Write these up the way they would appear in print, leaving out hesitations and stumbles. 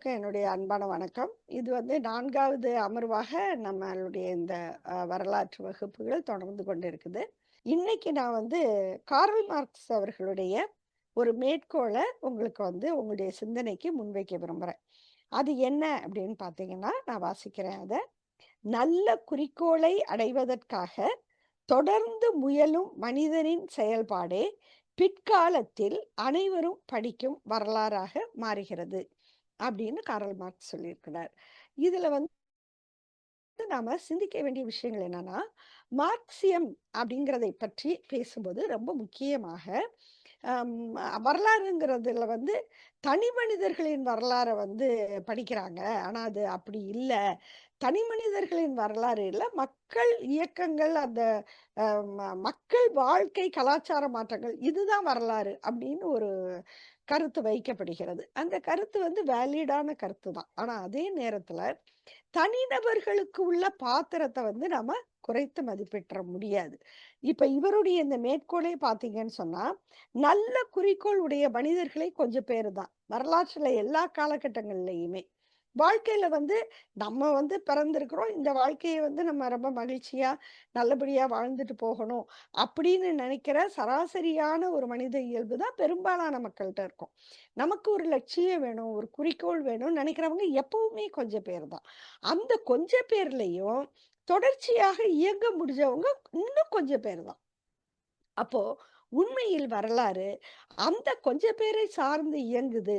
எல்லோருக்கும் என்னுடைய அன்பான வணக்கம். இது வந்து 4வது அமர்வாக நம்மளுடைய இந்த வரலாற்று வகுப்புகள் தொடர்ந்து கொண்டிருக்குது. இன்னைக்கு நான் வந்து கார்ல் மார்க்ஸ் அவர்களுடைய ஒரு மேற்கோள உங்களுக்கு வந்து உங்களுடைய சிந்தனைக்கு முன்வைக்க விரும்புறேன். அது என்ன அப்படின்னு பார்த்தீங்கன்னா, நான் வாசிக்கிறேன் அத. "நல்ல குறிக்கோளை அடைவதற்காக தொடர்ந்து முயலும் மனிதனின் செயல்பாடே பிற்காலத்தில் அனைவரும் படிக்கும் வரலாறாக மாறுகிறது." அப்படின்னு காரல் மார்க்ஸ் சொல்லியிருக்கிறார். இதுல வந்து நாம சிந்திக்க வேண்டிய விஷயங்கள் என்னன்னா, மார்க்சியம் அப்படிங்கிறதை பற்றி பேசும்போது ரொம்ப முக்கியமாக அம் வரலாறுங்கிறதுல வந்து தனி மனிதர்களின் வரலாற வந்து படிக்கிறாங்க. ஆனா அது அப்படி இல்ல. தனி மனிதர்களின் வரலாறு இல்ல. மக்கள் இயக்கங்கள், அந்த மக்கள் வாழ்க்கை, கலாச்சார மாற்றங்கள் இதுதான் வரலாறு அப்படின்னு ஒரு கருத்து வைக்கப்படுகிறது. அந்த கருத்து வந்து வேலிடான கருத்து தான். ஆனா அதே நேரத்துல தனிநபர்களுக்கு உள்ள பாத்திரத்த வந்து நாம குறைத்து மதிப்பிட்ற முடியாது. இப்ப இவருடைய இந்த மேற்கோளே பார்த்தீங்கன்னு சொன்னா, நல்ல குறிக்கோள் உடைய மனிதர்களே கொஞ்சம் பேரு தான். வரலாற்றுல எல்லா காலகட்டங்கள்லயுமே. வாழ்க்கையில வந்து நம்ம வந்து பிறந்திருக்கிறோம். இந்த வாழ்க்கைய வந்து நம்ம ரொம்ப மகிழ்ச்சியா, நல்லபடியா வாழ்ந்துட்டு போகணும். அப்படின்னு நினைக்கிற சராசரியான ஒரு மனித இயல்பு தான் பெரும்பாலான மக்கள்ட்ட இருக்கும். நமக்கு ஒரு லட்சியம் வேணும், ஒரு குறிக்கோள் வேணும்னு நினைக்கிறவங்க எப்பவுமே கொஞ்சம் பேர் தான். அந்த கொஞ்ச பேர்லயும் தொடர்ச்சியாக இயங்க முடிஞ்சவங்க இன்னும் கொஞ்சம் பேர் தான். அப்போ உண்மையில் வரலாறு அந்த கொஞ்ச பேரை சார்ந்து இயங்குது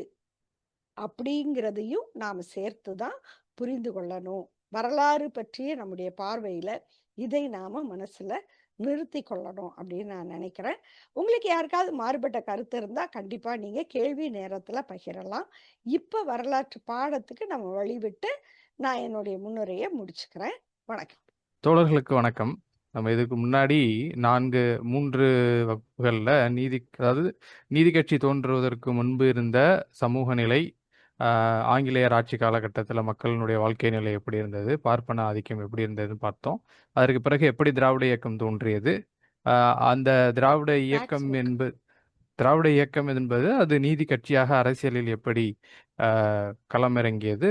அப்படிங்கிறதையும் நாம சேர்த்து தான் புரிந்து கொள்ளணும். வரலாறு பற்றிய நம்முடைய பார்வையில இதை நாம மனசுல நிறுத்திக் கொள்ளணும் அப்படின்னு நான் நினைக்கிறேன். உங்களுக்கு யாருக்காவது மாறுபட்ட கருத்து இருந்தா கண்டிப்பா நீங்க கேள்வி நேரத்துல பகிரலாம். இப்ப வரலாற்று பாடத்துக்கு நம்ம வழிவிட்டு நான் என்னுடைய முன்னுரையை முடிச்சுக்கிறேன். வணக்கம். தோழர்களுக்கு வணக்கம். நம்ம இதுக்கு முன்னாடி 3 வகுப்புகள்ல அதாவது நீதி கட்சி தோன்றுவதற்கு முன்பு இருந்த சமூக நிலை, ஆங்கிலேயர் ஆட்சி காலகட்டத்தில் மக்களினுடைய வாழ்க்கை நிலை எப்படி இருந்தது, பார்ப்பன ஆதிக்கம் எப்படி இருந்ததுன்னு பார்த்தோம். அதற்கு பிறகு எப்படி திராவிட இயக்கம் தோன்றியது, அந்த திராவிட பேட்ச் இயக்கம் ஒர்க். என்பது அது நீதி கட்சியாக அரசியலில் எப்படி களமிறங்கியது,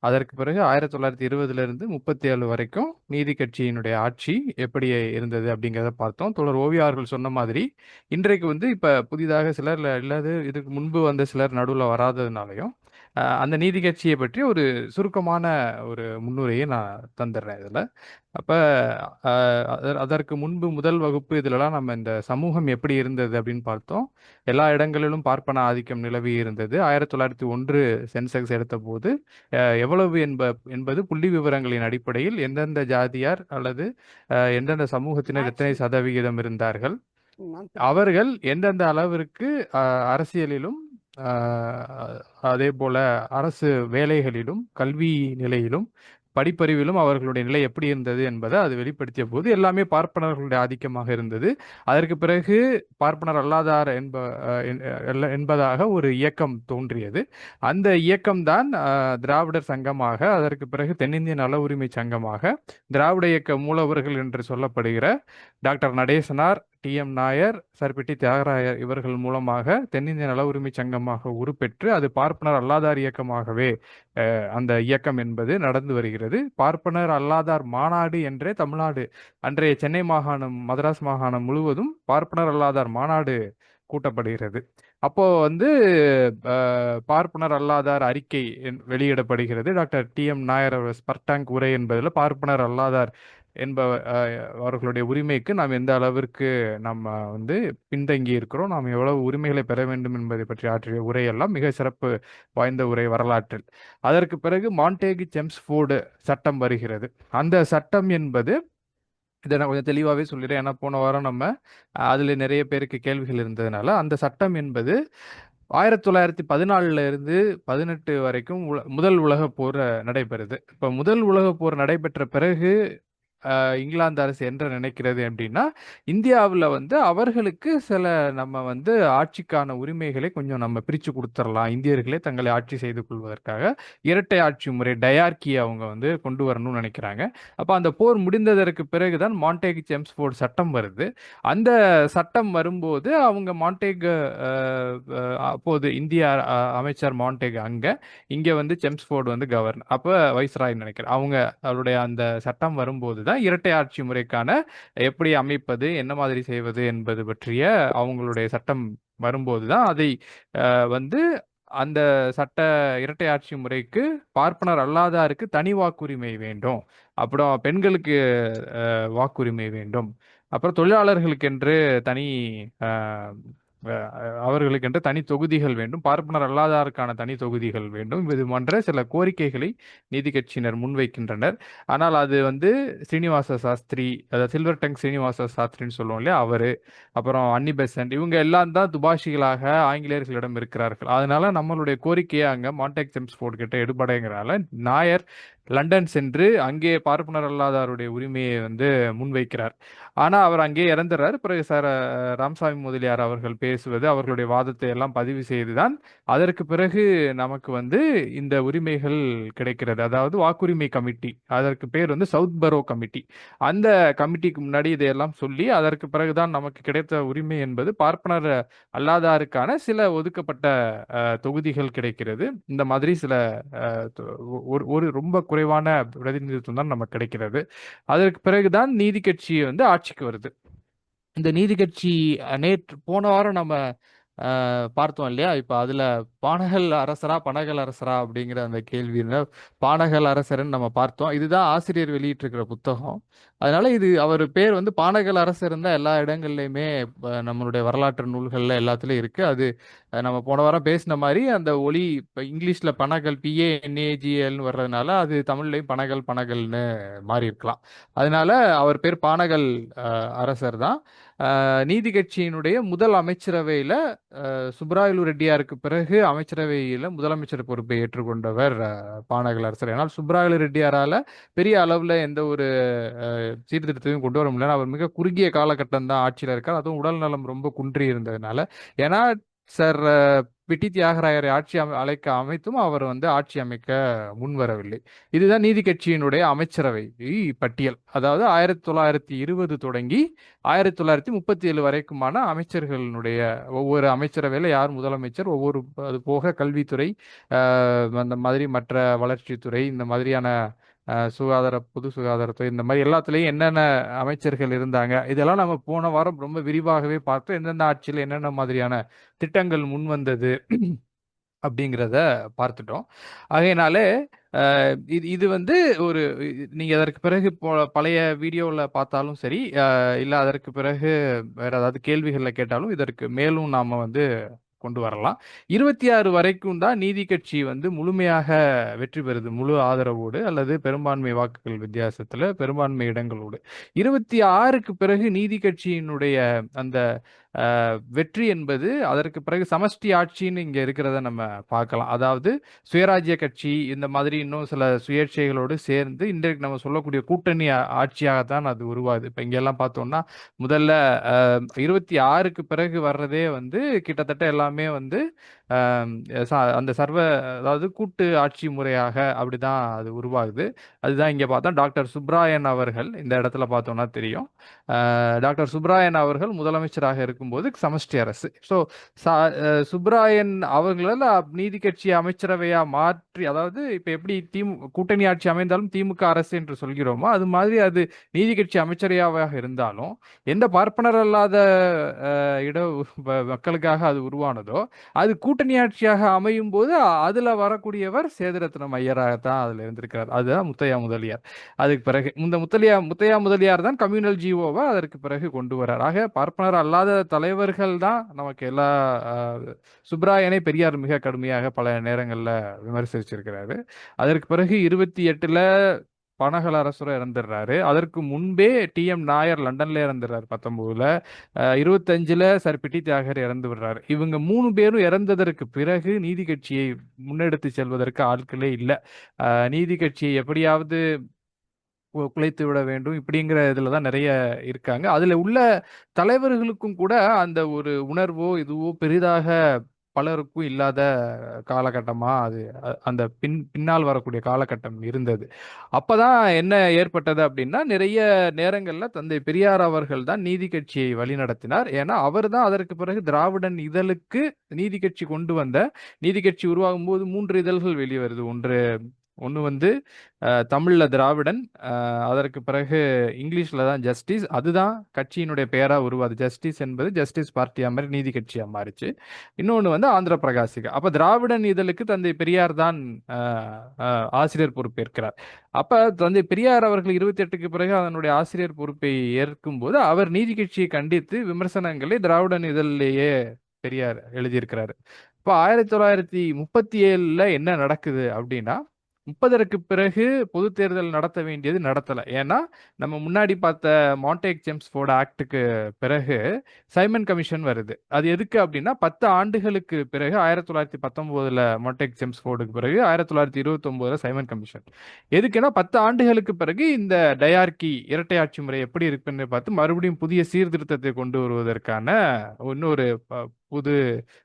அதற்கு பிறகு 1920 37 வரைக்கும் நீதி கட்சியினுடைய ஆட்சி எப்படி இருந்தது அப்படிங்கிறத பார்த்தோம். தோழர் ஓவியா அவர்கள் சொன்ன மாதிரி இன்றைக்கு இப்ப புதிதாக சிலர் இல்லாது இதுக்கு முன்பு வந்த சிலர் நடுவில் வராததுனாலையும் அந்த நீதி கட்சியை பற்றி ஒரு சுருக்கமான ஒரு முன்னுரையை நான் தந்துடுறேன் இதில். அப்போ அதற்கு முன்பு முதல் வகுப்பு இதிலலாம் நம்ம இந்த சமூகம் எப்படி இருந்தது அப்படின்னு பார்த்தோம். எல்லா இடங்களிலும் பார்ப்பன ஆதிக்கம் நிலவி இருந்தது. 1901 சென்செக்ஸ் எடுத்த போது எவ்வளவு என்பது புள்ளி விவரங்களின் அடிப்படையில் எந்தெந்த ஜாதியார் அல்லது எந்தெந்த சமூகத்தினர் எத்தனை சதவிகிதம் இருந்தார்கள், அவர்கள் எந்தெந்த அளவிற்கு அரசியலிலும் அதே போல அரசு வேலைகளிலும் கல்வி நிலையிலும் படிப்பறிவிலும் அவர்களுடைய நிலை எப்படி இருந்தது என்பதை அது வெளிப்படுத்திய போது எல்லாமே பார்ப்பனர்களுடைய ஆதிக்கமாக இருந்தது. அதற்கு பிறகு பார்ப்பனர் அல்லாதார் என்பதாக ஒரு இயக்கம் தோன்றியது. அந்த இயக்கம்தான் திராவிடர் சங்கமாக, அதற்கு பிறகு தென்னிந்திய நல உரிமை சங்கமாக, திராவிட இயக்க மூலவர்கள் என்று சொல்லப்படுகிற டாக்டர் நடேசனார், டி.எம். நாயர், சர்பிட்டி தியாகராயர் இவர்கள் மூலமாக தென்னிந்திய நல உரிமை சங்கமாக உருப்பெற்று அது பார்ப்பனர் அல்லாதார் இயக்கமாகவே அந்த இயக்கம் என்பது நடந்து வருகிறது. பார்ப்பனர் அல்லாதார் மாநாடு என்றே தமிழ்நாடு, அன்றைய சென்னை மாகாணம், மதராஸ் மாகாணம் முழுவதும் பார்ப்பனர் அல்லாதார் மாநாடு கூட்டப்படுகிறது. அப்போ பார்ப்பனர் அல்லாதார் அறிக்கை வெளியிடப்படுகிறது. Doctor TM. நாயர் ஸ்பர்டாங்க் உரை என்பதில் பார்ப்பனர் அல்லாதார் அவர்களுடைய உரிமைக்கு நாம் எந்த அளவிற்கு நம்ம பின்தங்கி இருக்கிறோம், நாம் எவ்வளவு உரிமைகளை பெற வேண்டும் என்பதை பற்றி ஆற்றிய உரையெல்லாம் மிக சிறப்பு வாய்ந்த உரை வரலாற்றில். அதற்கு பிறகு மாண்டேகு செம்ஸ்ஃபோர்டு சட்டம் வருகிறது. அந்த சட்டம் என்பது, இதை நான் கொஞ்சம் தெளிவாகவே சொல்லிடுறேன், ஏன்னா போன வாரம் நம்ம அதில் நிறைய பேருக்கு கேள்விகள் இருந்ததுனால. அந்த சட்டம் என்பது 1914 இருந்து 18 வரைக்கும் முதல் உலகப் போர் நடைபெறுது. இப்போ முதல் உலகப் போர் நடைபெற்ற பிறகு இங்கிலாந்து அரசு என்ன நினைக்கிறது அப்படின்னா, இந்தியாவுல வந்து அவர்களுக்கு சில நம்ம வந்து ஆட்சிக்கான உரிமைகளை கொஞ்சம் நம்ம பிரிச்சு குடுத்துறலாம். இந்தியர்களே தங்களை ஆட்சி செய்து கொள்வதற்காக இரட்டை ஆட்சி முறை டயார்கிய அவங்க வந்து கொண்டு வரணும்னு நினைக்கிறாங்க. அப்ப அந்த போர் முடிந்ததற்கு பிறகுதான் மான்டேக் செம்ஸ்ஃபோர்ட் சட்டம் வருது. அந்த சட்டம் வரும்போது அவங்க மான்டேக் அப்போது இந்திய அமைச்சர் மான்டேக் அங்க, இங்க வந்து செம்ஸ்ஃபோர்டு வந்து கவர்னர். அப்ப வைஸ்ராய் நினைக்கிறேன். அவருடைய அந்த சட்டம் வரும்போது தான் இரட்டை ஆட்சி முறைக்கான எப்படி அமைப்பது, என்ன மாதிரி செய்வது என்பது பற்றிய அவங்களுடைய சட்டம் வரும்போது தான் அதை வந்து அந்த சட்ட இரட்டை ஆட்சி முறைக்கு பார்ப்பனர் அல்லாதாருக்கு தனி வாக்குரிமை வேண்டும். அப்புறம் பெண்களுக்கு வாக்குரிமை வேண்டும். அப்புறம் தொழிலாளர்களுக்கென்று தனி அஹ், அவர்களுக்கென்று தனி தொகுதிகள் வேண்டும். பார்ப்பனர் அல்லாதாருக்கான தனி தொகுதிகள் வேண்டும். இது போன்ற சில கோரிக்கைகளை நீதி கட்சியினர் முன்வைக்கின்றனர். ஆனால் அது வந்து ஸ்ரீனிவாச சாஸ்திரி, அதாவது சில்வர் டங் ஸ்ரீனிவாச சாஸ்திரின்னு சொல்லுவோம் இல்லையா, அவரு, அப்புறம் அன்னி பெசன்ட், இவங்க எல்லாம் தான் துபாஷிகளாக ஆங்கிலேயர்களிடம் இருக்கிறார்கள். அதனால நம்மளுடைய கோரிக்கையை அங்க மான்டேக் செம்ஸ்ஃபோர்ட் கிட்ட எடுபடைங்கிறனால நாயர் லண்டன் சென்று அங்கே பார்ப்பனர் அல்லாதாருடைய உரிமையை வந்து முன்வைக்கிறார். ஆனா அவர் அங்கே இறந்துறார். பிறகு சார் ராமசாமி முதலியார் அவர்கள் பேசுவது, அவர்களுடைய வாதத்தை எல்லாம் பதிவு செய்துதான் அதற்கு பிறகு நமக்கு வந்து இந்த உரிமைகள் கிடைக்கிறது. அதாவது வாக்குரிமை கமிட்டி, அதற்கு பேர் வந்து சவுத் பரோ கமிட்டி. அந்த கமிட்டிக்கு முன்னாடி இதையெல்லாம் சொல்லி அதற்கு பிறகுதான் நமக்கு கிடைத்த உரிமை என்பது பார்ப்பனர் அல்லாதாருக்கான சில ஒதுக்கப்பட்ட தொகுதிகள் கிடைக்கிறது. இந்த மாதிரி சில ஒரு ஒரு ரொம்ப குறைவான பிரதிநிதித்துவம் தான் நமக்கு கிடைக்கிறது. அதற்கு பிறகுதான் நீதி கட்சி வந்து ஆட்சிக்கு வருது. இந்த நீதி கட்சி நேற்று போன வாரம் நம்ம பார்த்தோம் இல்லையா? இப்ப அதுல பானகல் அரசரா பனகல் அரசரா அப்படிங்கிற அந்த கேள்வியில பானகல் அரசர்ன்னு நம்ம பார்த்தோம். இதுதான் ஆசிரியர் வெளியிட்டிருக்கிற புத்தகம். அதனால இது அவர் பேர் வந்து பானகல் அரசர் தான் எல்லா இடங்கள்லையுமே நம்மளுடைய வரலாற்று நூல்கள்ல எல்லாத்துலயும் இருக்கு. அது நம்ம போன வாரம் பேசின மாதிரி அந்த ஒலி இப்ப இங்கிலீஷ்ல பனகல் PANAGLன்னு வர்றதுனால அது தமிழ்லையும் பனகல் பனகல்னு மாறி இருக்கலாம். அதனால அவர் பேர் பானகல் அரசர் தான். நீதி கட்சியினுடைய முதல் அமைச்சரவையில சுப்பராயலு ரெட்டியாருக்கு பிறகு அமைச்சரவையில முதலமைச்சர் பொறுப்பை ஏற்றுக்கொண்டவர் பானகல் அரசர். ஆனால் சுப்பராயலு ரெட்டியாரால பெரிய அளவுல எந்த ஒரு சீர்திருத்தத்தையும் கொண்டு வர முடியல. அவர் மிக குறுகிய காலகட்டம் தான் ஆட்சியில் இருக்கார். அதுவும் உடல் நலம் ரொம்ப குன்றி இருந்ததுனால. ஏன்னா சார் பிட்டி தியாகராயரை அழைக்க அமைத்தும் அவர் வந்து ஆட்சி அமைக்க முன்வரவில்லை. இதுதான் நீதி கட்சியினுடைய அமைச்சரவை பட்டியல். அதாவது 1920 தொடங்கி 1937 வரைக்குமான அமைச்சர்களுடைய ஒவ்வொரு அமைச்சரவையில் யார் முதலமைச்சர், ஒவ்வொரு அது போக கல்வித்துறை, அந்த மாதிரி மற்ற வளர்ச்சித்துறை, இந்த மாதிரியான பொது சுகாதாரத்துறை, இந்த மாதிரி எல்லாத்துலேயும் என்னென்ன அமைச்சர்கள் இருந்தாங்க, இதெல்லாம் நம்ம போன வாரம் ரொம்ப விரிவாகவே பார்த்தோம். எந்தெந்த ஆட்சியில் என்னென்ன மாதிரியான திட்டங்கள் முன் வந்தது அப்படிங்கிறத பார்த்துட்டோம். ஆகையினாலே இது இது வந்து ஒரு நீங்க அதற்கு பிறகு பழைய வீடியோவில் பார்த்தாலும் சரி, இல்லை அதற்கு பிறகு வேற ஏதாவது கேள்விகளில் கேட்டாலும் இதற்கு மேலும் நாம வந்து கொண்டு வரலாம். 26 வரைக்கும் தான் நீதி கட்சி வந்து முழுமையாக வெற்றி பெறுது, முழு ஆதரவோடு அல்லது பெரும்பான்மை வாக்குகள் வித்தியாசத்துல பெரும்பான்மை இடங்களோடு. 26க்கு பிறகு நீதி கட்சியினுடைய அந்த வெற்றி என்பது அதற்கு பிறகு சமஷ்டி ஆட்சின்னு இங்க இருக்கிறத நம்ம பார்க்கலாம். அதாவது சுயராஜ்ய கட்சி இந்த மாதிரி இன்னும் சில சுயேட்சைகளோடு சேர்ந்து இன்றைக்கு நம்ம சொல்லக்கூடிய கூட்டணி ஆட்சியாகத்தான் அது உருவாகுது. இப்ப இங்கெல்லாம் பார்த்தோம்னா முதல்ல 26க்கு பிறகு வர்றதே வந்து கிட்டத்தட்ட எல்லாமே வந்து அந்த அதாவது கூட்டு ஆட்சி முறையாக அப்படிதான் அது உருவாகுது. அதுதான் இங்க பார்த்தா டாக்டர் சுப்ராயன் அவர்கள் இந்த இடத்துல பார்த்தோம்னா தெரியும். டாக்டர் சுப்ராயன் அவர்கள் முதலமைச்சராக இருக்கும்போது சமஷ்டி அரசு. ஸோ சுப்ராயன் அவர்களால் நீதி கட்சி அமைச்சரவையா மாற்றி, அதாவது இப்ப எப்படி கூட்டணி ஆட்சி அமைந்தாலும் திமுக அரசு என்று சொல்கிறோமோ அது மாதிரி அது நீதி கட்சி அமைச்சரவையாக இருந்தாலும் எந்த பார்ப்பனர் அல்லாத மக்களுக்காக அது உருவானதோ அது கூட்டணி ஆட்சியாக அமையும் போது அதுல வரக்கூடியவர் சேதுரத்னம் ஐயராகத்தான் அதுல இருந்திருக்கிறார். அதுதான் முத்தையா முதலியார். அதுக்கு பிறகு இந்த முத்தையா முதலியார் தான் கம்யூனல் ஜிஓவை அதற்கு பிறகு கொண்டு வரார். ஆக பார்ப்பனர் அல்லாத தலைவர்கள் தான் நமக்கு எல்லா சுப்ராயனை பெரியார் மிக கடுமையாக பல நேரங்களில் விமர்சிச்சிருக்கிறாரு. அதற்கு பிறகு 28ல பனகல் அரசரும் இறந்துடுறாரு. அதற்கு முன்பே TM நாயர் லண்டன்ல இறந்துடுறாரு 19ல. 25ல சார் பிட்டி தியாகர் இறந்து விடுறாரு. இவங்க 3 பேரும் இறந்ததற்கு பிறகு நீதி கட்சியை முன்னெடுத்து செல்வதற்கு ஆட்களே இல்லை. நீதி கட்சியை எப்படியாவது குலைத்து விட வேண்டும் இப்படிங்கிற இதில் தான் நிறைய இருக்காங்க. அதில் உள்ள தலைவர்களுக்கும் கூட அந்த ஒரு உணர்வோ இதுவோ பெரிதாக பலருக்கும் இல்லாத காலகட்டமா அது அந்த பின்னால் வரக்கூடிய காலகட்டம் இருந்தது. அப்பதான் என்ன ஏற்பட்டது அப்படின்னா, நிறைய நேரங்கள்ல தந்தை பெரியார் அவர்கள் தான் நீதி கட்சியை வழிநடத்தினார். ஏன்னா அவர் தான் அதற்கு பிறகு திராவிடன் இதழுக்கு நீதி கட்சி கொண்டு வந்த. நீதி கட்சி உருவாகும் போது 3 இதழ்கள் வெளியே வருது. ஒன்று வந்து தமிழ்ல திராவிடன், அதற்கு பிறகு இங்கிலீஷ்ல தான் ஜஸ்டிஸ். அதுதான் கட்சியினுடைய பெயரா உருவாது. ஜஸ்டிஸ் என்பது ஜஸ்டிஸ் பார்ட்டியா மாதிரி நீதி கட்சியா மாறிச்சு. இன்னொன்று வந்து ஆந்திர பிரகாசிகா. அப்ப திராவிடன் இதழுக்கு தந்தை பெரியார் தான் ஆசிரியர் பொறுப்பேற்கிறார். அப்ப தந்தை பெரியார் அவர்கள் 28க்கு பிறகு அதனுடைய ஆசிரியர் பொறுப்பை ஏற்கும்போது அவர் நீதி கட்சியை கண்டித்து விமர்சனங்களை திராவிடன் இதழிலேயே பெரியார் எழுதியிருக்கிறாரு. இப்போ 1937ல என்ன நடக்குது அப்படின்னா, 30க்கு பிறகு பொது தேர்தல் நடத்த வேண்டியது நடத்தல. ஏன்னா நம்ம முன்னாடி பார்த்த மாண்டேக் செம்ஸ்ஃபோர்ட் ஆக்டுக்கு பிறகு சைமன் கமிஷன் வருது. அது எதுக்கு அப்படின்னா 10 ஆண்டுகளுக்கு பிறகு 1919ல மாண்டேக் செம்ஸ்ஃபோர்டுக்கு பிறகு 1929ல சைமன் கமிஷன். எதுக்குன்னா 10 ஆண்டுகளுக்கு பிறகு இந்த டயார்கி இரட்டை ஆட்சி முறை எப்படி இருக்குன்னு பார்த்து மறுபடியும் புதிய சீர்திருத்தத்தை கொண்டு வருவதற்கான இன்னொரு புது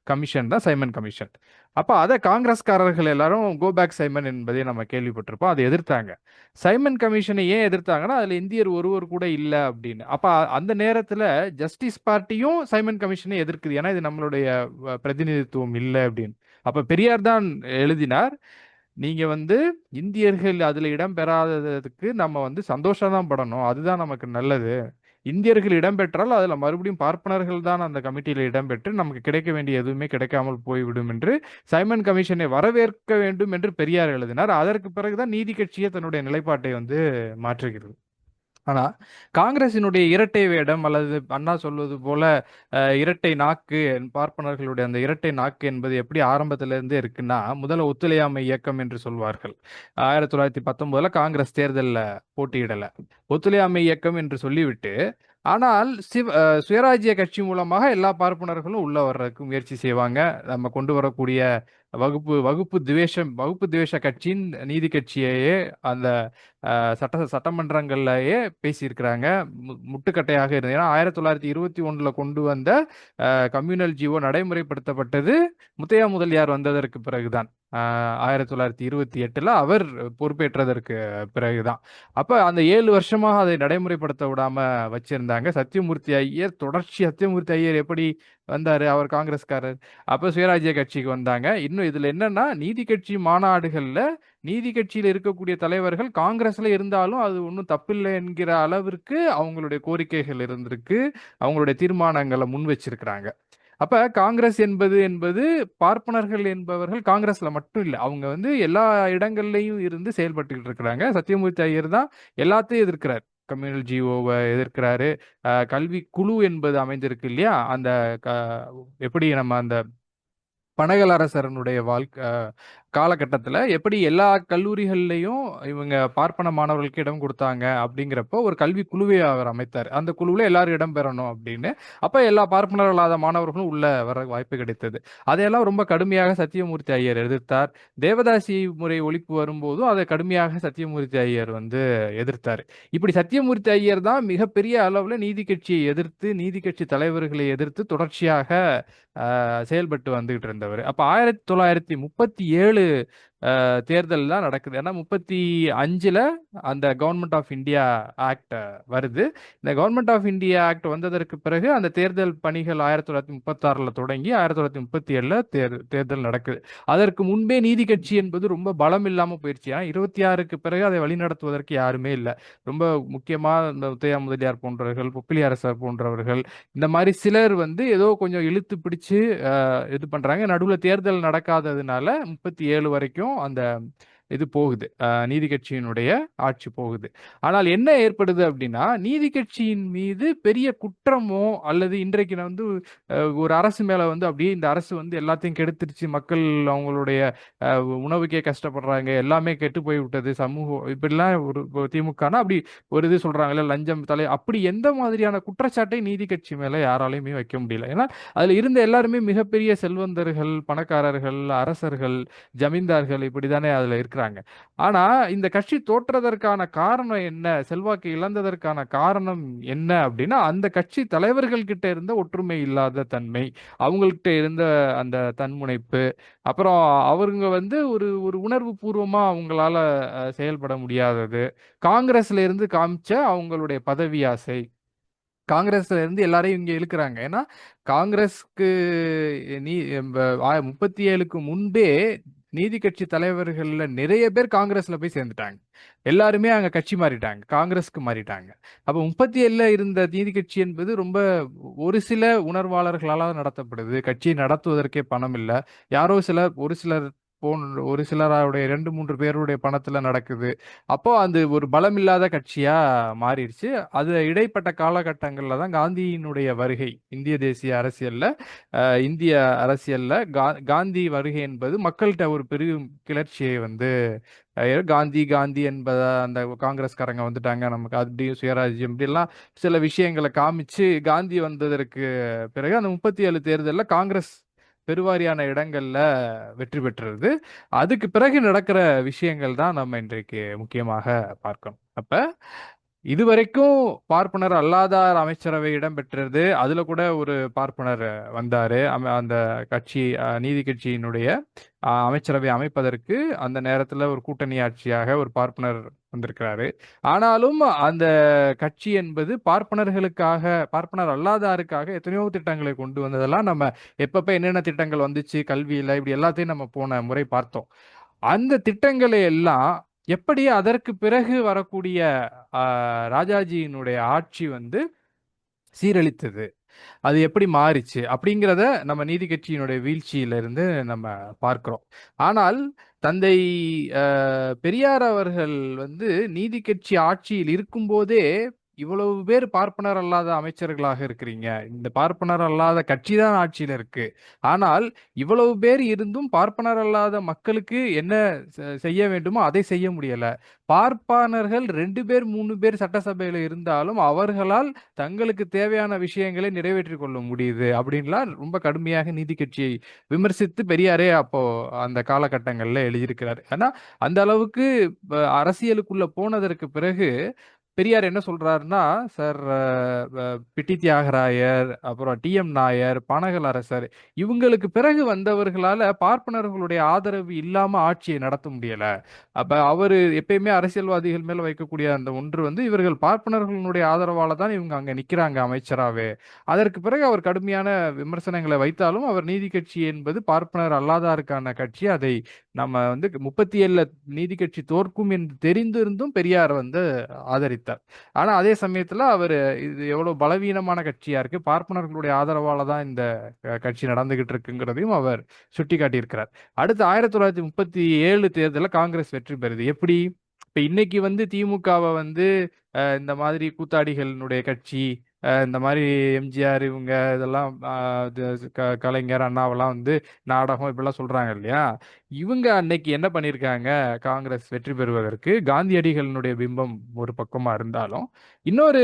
கமிஷன் தான் சைமன் கமிஷன். அப்ப அதை காங்கிரஸ்காரர்கள் எல்லாரும் கோ பேக் சைமன் என்பதை நம்ம கேள்விப்பட்டிருப்போம். அதை எதிர்த்தாங்க. சைமன் கமிஷனை ஏன் எதிர்த்தாங்கன்னா அதுல இந்தியர் ஒருவர் கூட இல்லை அப்படின்னு. அப்ப அந்த நேரத்துல ஜஸ்டிஸ் பார்ட்டியும் சைமன் கமிஷனை எதிர்க்குது. ஏன்னா இது நம்மளுடைய பிரதிநிதித்துவம் இல்லை அப்படின்னு. அப்ப பெரியார் தான் எழுதினார், நீங்க வந்து இந்தியர்கள் அதுல இடம் பெறாததுக்கு நம்ம வந்து சந்தோஷம் தான் படணும், அதுதான் நமக்கு நல்லது. இந்தியர்கள் இடம்பெற்றால் அதுல மறுபடியும் பார்ப்பனர்கள் தான் அந்த கமிட்டியில இடம்பெற்று நமக்கு கிடைக்க வேண்டிய எதுவுமே கிடைக்காமல் போய்விடும் என்று சைமன் கமிஷனை வரவேற்க வேண்டும் என்று பெரியார் எழுதினார். அதற்கு பிறகுதான் நீதி கட்சியே தன்னுடைய நிலைப்பாட்டை வந்து மாற்றுகிறது. ஆனா காங்கிரசினுடைய இரட்டை வேடம் அல்லது அண்ணா சொல்வது போல இரட்டை நாக்கு, பார்ப்பனர்களுடைய அந்த இரட்டை நாக்கு என்பது எப்படி ஆரம்பத்துல இருந்தே இருக்குன்னா, முதல்ல ஒத்துழையாமை இயக்கம் என்று சொல்வார்கள். 1919ல காங்கிரஸ் தேர்தலில் போட்டியிடல, ஒத்துழையாமை இயக்கம் என்று சொல்லிவிட்டு, ஆனால் சுயராஜ்ய கட்சி மூலமாக எல்லா பார்ப்பனர்களும் உள்ள வர்றதுக்கு முயற்சி செய்வாங்க. நம்ம கொண்டு வரக்கூடிய வகுப்பு துவேஷ கட்சியின் நீதி கட்சியையே அந்த சட்டமன்றங்கள்லயே பேசியிருக்கிறாங்க. முட்டுக்கட்டையாக இருந்தது. ஏன்னா 1921ல கொண்டு வந்த கம்யூனல் ஜீவோ நடைமுறைப்படுத்தப்பட்டது முத்தையா முதலியார் வந்ததற்கு பிறகுதான். 1928ல அவர் பொறுப்பேற்றதற்கு பிறகுதான். அப்ப அந்த 7 வருஷமாக அதை நடைமுறைப்படுத்த விடாம வச்சிருந்தாங்க. சத்தியமூர்த்தி ஐயர் சத்தியமூர்த்தி ஐயர் எப்படி வந்தாரு, அவர் காங்கிரஸ்காரர். அப்ப சுயராஜ்ய கட்சிக்கு வந்தாங்க. இன்னும் இதுல என்னன்னா, நீதி கட்சி மாநாடுகள்ல நீதி கட்சியில் இருக்கக்கூடிய தலைவர்கள் காங்கிரஸ்ல இருந்தாலும் அது ஒன்றும் தப்பில்லை என்கிற அளவிற்கு அவங்களுடைய கோரிக்கைகள் இருந்திருக்கு, அவங்களுடைய தீர்மானங்களை முன் வச்சிருக்கிறாங்க. அப்ப காங்கிரஸ் என்பது பார்ப்பனர்கள் என்பவர்கள் காங்கிரஸ்ல மட்டும் இல்லை, அவங்க வந்து எல்லா இடங்கள்லையும் இருந்து செயல்பட்டுக்கிட்டு இருக்கிறாங்க. சத்தியமூர்த்தி ஐயர் தான் எல்லாத்தையும் எதிர்க்கிறார். கம்யூனல் ஜிஓவை எதிர்க்கிறாரு. கல்வி குழு என்பது அமைந்திருக்கு இல்லையா, அந்த எப்படி நம்ம அந்த பனகல் அரசரனுடைய காலகட்டத்தில் எப்படி எல்லா கல்லூரிகள்லையும் இவங்க பார்ப்பன மாணவர்களுக்கு இடம் கொடுத்தாங்க அப்படிங்கிறப்போ ஒரு கல்வி குழுவை அவர் அமைத்தார். அந்த குழுவில் எல்லாரும் இடம் பெறணும் அப்படின்னு. அப்போ எல்லா பார்ப்பனர்களாத மாணவர்களும் உள்ள வர வாய்ப்பு கிடைத்தது. அதையெல்லாம் ரொம்ப கடுமையாக சத்தியமூர்த்தி ஐயர் எதிர்த்தார். தேவதாசி முறை ஒழிப்பு வரும்போதும் அதை கடுமையாக சத்தியமூர்த்தி ஐயர் வந்து எதிர்த்தார். இப்படி சத்தியமூர்த்தி ஐயர் தான் மிகப்பெரிய அளவில் நீதி கட்சியை எதிர்த்து, நீதி கட்சி தலைவர்களை எதிர்த்து தொடர்ச்சியாக செயல்பட்டு வந்துகிட்டு இருந்தவர். அப்ப 1937 தேர்தல் தான் நடக்குது. ஏன்னா 35ல அந்த கவர்மெண்ட் ஆஃப் இந்தியா ஆக்ட் வருது. இந்த கவர்மெண்ட் ஆஃப் இந்தியா ஆக்ட் வந்ததற்கு பிறகு அந்த தேர்தல் பணிகள் 1936ல தொடங்கி 1937ல தேர்தல் நடக்குது. அதற்கு முன்பே நீதி கட்சி என்பது ரொம்ப பலம் இல்லாம போயிடுச்சு. ஏன்னா 26க்கு பிறகு அதை வழிநடத்துவதற்கு யாருமே இல்லை. ரொம்ப முக்கியமா இந்த முத்தையா முதலியார் போன்றவர்கள், பொப்பிலியரசர் போன்றவர்கள், இந்த மாதிரி சிலர் வந்து ஏதோ கொஞ்சம் இழுத்து பிடிச்சு இது பண்றாங்க. நடுவில் தேர்தல் நடக்காததுனால 37 வரைக்கும் அந்த இது போகுது, நீதி கட்சியினுடைய ஆட்சி போகுது. ஆனால் என்ன ஏற்படுது அப்படின்னா, நீதி கட்சியின் மீது பெரிய குற்றமோ அல்லது இன்றைக்கு வந்து ஒரு அரசு மேல வந்து அப்படியே இந்த அரசு வந்து எல்லாத்தையும் கெடுத்துருச்சு, மக்கள் அவங்களுடைய உணவுக்கே கஷ்டப்படுறாங்க, எல்லாமே கெட்டு போய் விட்டது சமூகம், இப்படிலாம் ஒரு திமுகனா அப்படி ஒரு இது சொல்றாங்கல்ல, லஞ்சம் அப்படி எந்த மாதிரியான குற்றச்சாட்டை நீதி கட்சி மேல யாராலையுமே வைக்க முடியல. ஏன்னா அதுல இருந்த எல்லாருமே மிகப்பெரிய செல்வந்தர்கள், பணக்காரர்கள், அரசர்கள், ஜமீன்தார்கள், இப்படிதானே அதுல இருக்கிறாங்க. இருக்கிறாங்க. ஆனா இந்த கட்சி தோற்றதற்கான காரணம் என்ன, செல்வாக்கு இழந்ததற்கான காரணம் என்ன அப்படின்னா, அந்த கட்சி தலைவர்கள் கிட்ட இருந்த ஒற்றுமை இல்லாத தன்மை, அவங்கள்ட்ட இருந்த அந்த தன்முனைப்பு, அப்புறம் அவருங்க வந்து ஒரு ஒரு உணர்வு பூர்வமா அவங்களால செயல்பட முடியாதது, காங்கிரஸ்ல இருந்து காமிச்ச அவங்களுடைய பதவி ஆசை, காங்கிரஸ்ல இருந்து எல்லாரையும் இங்க இழுக்கிறாங்க. ஏன்னா காங்கிரஸ்க்கு நீ 37க்கு முன்பே நீதி கட்சி தலைவர்கள்ல நிறைய பேர் காங்கிரஸ்ல போய் சேர்ந்துட்டாங்க. எல்லாருமே அங்க கட்சி மாறிட்டாங்க, காங்கிரஸ்க்கு மாறிட்டாங்க. அப்ப 37ல இருந்த நீதி கட்சி என்பது ரொம்ப ஒரு சில உணர்வாளர்களால நடத்தப்படுது. கட்சியை நடத்துவதற்கே பணம் இல்ல. யாரோ ஒரு சிலர் ஒரு சிலருடைய 2, 3 பேருடைய பணத்துல நடக்குது. அப்போ அந்த ஒரு பலமில்லாத கட்சியா மாறிடுச்சு. அது இடைப்பட்ட காலகட்டங்கள்ல தான் காந்தியினுடைய வருகை இந்திய தேசிய அரசியல்ல, இந்திய அரசியல்ல காந்தி வருகை என்பது மக்கள்கிட்ட ஒரு பெரிய கிளர்ச்சியை வந்து காந்தி காந்தி என்பத அந்த காங்கிரஸ்காரங்க வந்துட்டாங்க, நமக்கு அப்படியும் சுயராஜ்யம் இப்படிலாம் சில விஷயங்களை காமிச்சு காந்தி வந்ததற்கு பிறகு அந்த 37 தேர்தல்ல காங்கிரஸ் பெருவாரியான இடங்கள்ல வெற்றி பெற்றது. அதுக்கு பிறகு நடக்கிற விஷயங்கள் தான் நம்ம இன்றைக்கு முக்கியமாக பார்க்கணும். அப்ப இதுவரைக்கும் பார்ப்பனர் அல்லாதார் அமைச்சரவை இடம்பெற்றது. அதுல கூட ஒரு பார்ப்பனர் வந்தாரு. அந்த கட்சி நீதி கட்சியினுடைய அமைச்சரவை அமைப்பதற்கு அந்த நேரத்துல ஒரு கூட்டணி ஆட்சியாக ஒரு பார்ப்பனர் வந்திருக்கிறாரு. ஆனாலும் அந்த கட்சி என்பது பார்ப்பனர்களுக்காக, பார்ப்பனர் அல்லாதாருக்காக எத்தனையோ திட்டங்களை கொண்டு வந்ததெல்லாம் நம்ம எப்பப்ப என்னென்ன திட்டங்கள் வந்துச்சு கல்வியில, இப்படி எல்லாத்தையும் நம்ம போன முறை பார்த்தோம். அந்த திட்டங்களை எல்லாம் எப்படி அதற்கு பிறகு வரக்கூடிய ராஜாஜியினுடைய ஆட்சி வந்து சீரழித்தது, அது எப்படி மாறிச்சு அப்படிங்கிறத நம்ம நீதி கட்சியினுடைய வீழ்ச்சியிலிருந்து நம்ம பார்க்கிறோம். ஆனால் தந்தை பெரியார் அவர்கள் வந்து நீதி கட்சி ஆட்சியில் இருக்கும்போதே இவ்வளவு பேர் பார்ப்பனர் அல்லாத அமைச்சர்களாக இருக்கிறீங்க, இந்த பார்ப்பனர் அல்லாத கட்சி தான் ஆட்சியில் இருக்கு, ஆனால் இவ்வளவு பேர் இருந்தும் பார்ப்பனர் அல்லாத மக்களுக்கு என்ன செய்ய வேண்டுமோ அதை செய்ய முடியல, பார்ப்பானர்கள் 2 பேர் 3 பேர் சட்டசபையில இருந்தாலும் அவர்களால் தங்களுக்கு தேவையான விஷயங்களை நிறைவேற்றிக் கொள்ள முடியுது அப்படின்லாம் ரொம்ப கடுமையாக நீதி கட்சியை விமர்சித்து பெரியாரே அப்போ அந்த காலகட்டங்கள்ல எழுதியிருக்கிறார். ஆனா அந்த அளவுக்கு அரசியலுக்குள்ள போனதற்கு பிறகு பெரியார் என்ன சொல்றாருன்னா, சார் பிட்டி தியாகராயர், அப்புறம் டி.எம். நாயர், பானகல் அரசர், இவங்களுக்கு பிறகு வந்தவர்களால பார்ப்பனர்களுடைய ஆதரவு இல்லாம ஆட்சியை நடத்த முடியல. அப்ப அவரு எப்பயுமே அரசியல்வாதிகள் மேல வைக்கக்கூடிய அந்த ஒன்று வந்து இவர்கள் பார்ப்பனர்களுடைய ஆதரவால தான் இவங்க அங்க நிக்கிறாங்க அமைச்சராவே. அதற்கு பிறகு அவர் கடுமையான விமர்சனங்களை வைத்தாலும் அவர் நீதி கட்சி என்பது பார்ப்பனர் அல்லாதாருக்கான கட்சி, அதை நம்ம வந்து 37ல நீதி கட்சி தோற்கும் என்று தெரிந்திருந்தும் பெரியார் வந்து ஆதரித்தார். ஆனா அதே சமயத்துல அவர் இது எவ்வளவு பலவீனமான கட்சியா இருக்கு, பார்ப்பனர்களுடைய ஆதரவால தான் இந்த கட்சி நடந்துகிட்டு இருக்குங்கிறதையும் அவர் சுட்டி காட்டியிருக்கிறார். அடுத்து 1937 தேர்தலில் காங்கிரஸ் வெற்றி பெறுது. எப்படி? இப்ப இன்னைக்கு வந்து திமுகவை வந்து இந்த மாதிரி கூத்தாடிகளினுடைய கட்சி, இந்த மாதிரி எம்ஜிஆர் இவங்க இதெல்லாம் கலைஞர் அண்ணாவெல்லாம் வந்து நாடகம் இப்படிலாம் சொல்றாங்க இல்லையா, இவங்க அன்னைக்கு என்ன பண்ணியிருக்காங்க, காங்கிரஸ் வெற்றி பெறுவதற்கு காந்தியடிகளினுடைய பிம்பம் ஒரு பக்கமா இருந்தாலும் இன்னொரு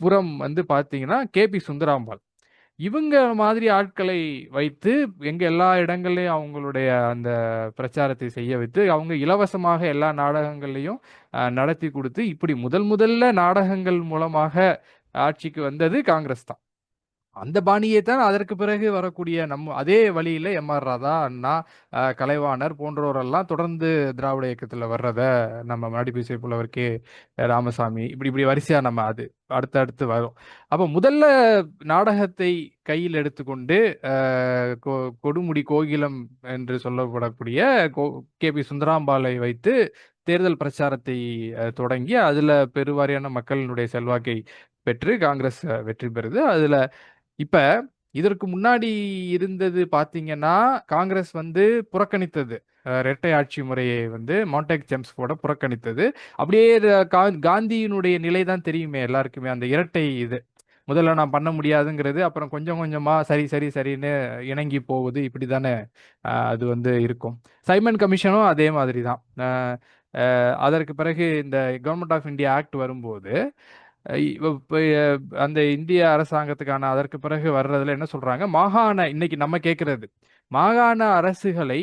புறம் வந்து பாத்தீங்கன்னா KP சுந்தராம்பாள், இவங்க மாதிரி ஆட்களை வைத்து எங்க எல்லா இடங்கள்லயும் அவங்களுடைய அந்த பிரச்சாரத்தை செய்ய வைத்து அவங்க இலவசமாக எல்லா நாடகங்களையும் நடத்தி கொடுத்து இப்படி முதல்ல நாடகங்கள் மூலமாக ஆட்சிக்கு வந்தது காங்கிரஸ் தான். அந்த பாணியை தான் அதற்கு பிறகு வரக்கூடிய நம்ம அதே வழியில எம்.ஆர். ராதா, அண்ணா, கலைவாணர் போன்றோரெல்லாம் தொடர்ந்து திராவிட இயக்கத்துல வர்றத நம்ம மடிப்பீசை புலவர் ராமசாமி இப்படி வரிசையா நம்ம அது அடுத்தடுத்து வரும். அப்ப முதல்ல நாடகத்தை கையில் எடுத்துக்கொண்டு கொடுமுடி கோகிலம் என்று சொல்லப்படக்கூடிய KP சுந்தராம்பாளை வைத்து தேர்தல் பிரச்சாரத்தை தொடங்கி அதுல பெருவாரியான மக்களினுடைய செல்வாக்கை பெற்று காங்கிரஸ் வெற்றி பெறுது. அதுல இப்ப இதற்கு முன்னாடி இருந்தது பாத்தீங்கன்னா, காங்கிரஸ் வந்து புறக்கணித்தது இரட்டை ஆட்சி முறையை வந்து மான்டேக் செம்ஸ்போர்ட புறக்கணித்தது. அப்படியே காந்தியினுடைய நிலை தான் தெரியுமே எல்லாருக்குமே, அந்த இரட்டை இது முதல்ல நான் பண்ண முடியாதுங்கிறது, அப்புறம் கொஞ்சம் கொஞ்சமா சரின்னு இணங்கி போகுது, இப்படிதானே அது வந்து இருக்கும். சைமன் கமிஷனும் அதே மாதிரி தான். அதற்கு பிறகு இந்த கவர்மெண்ட் ஆஃப் இந்தியா ஆக்ட் வரும்போது அந்த இந்திய அரசாங்கத்துக்கான அதற்கு பிறகு வர்றதுல என்ன சொல்றாங்க, இன்னைக்கு நம்ம கேட்கறது மாகாண அரசுகளை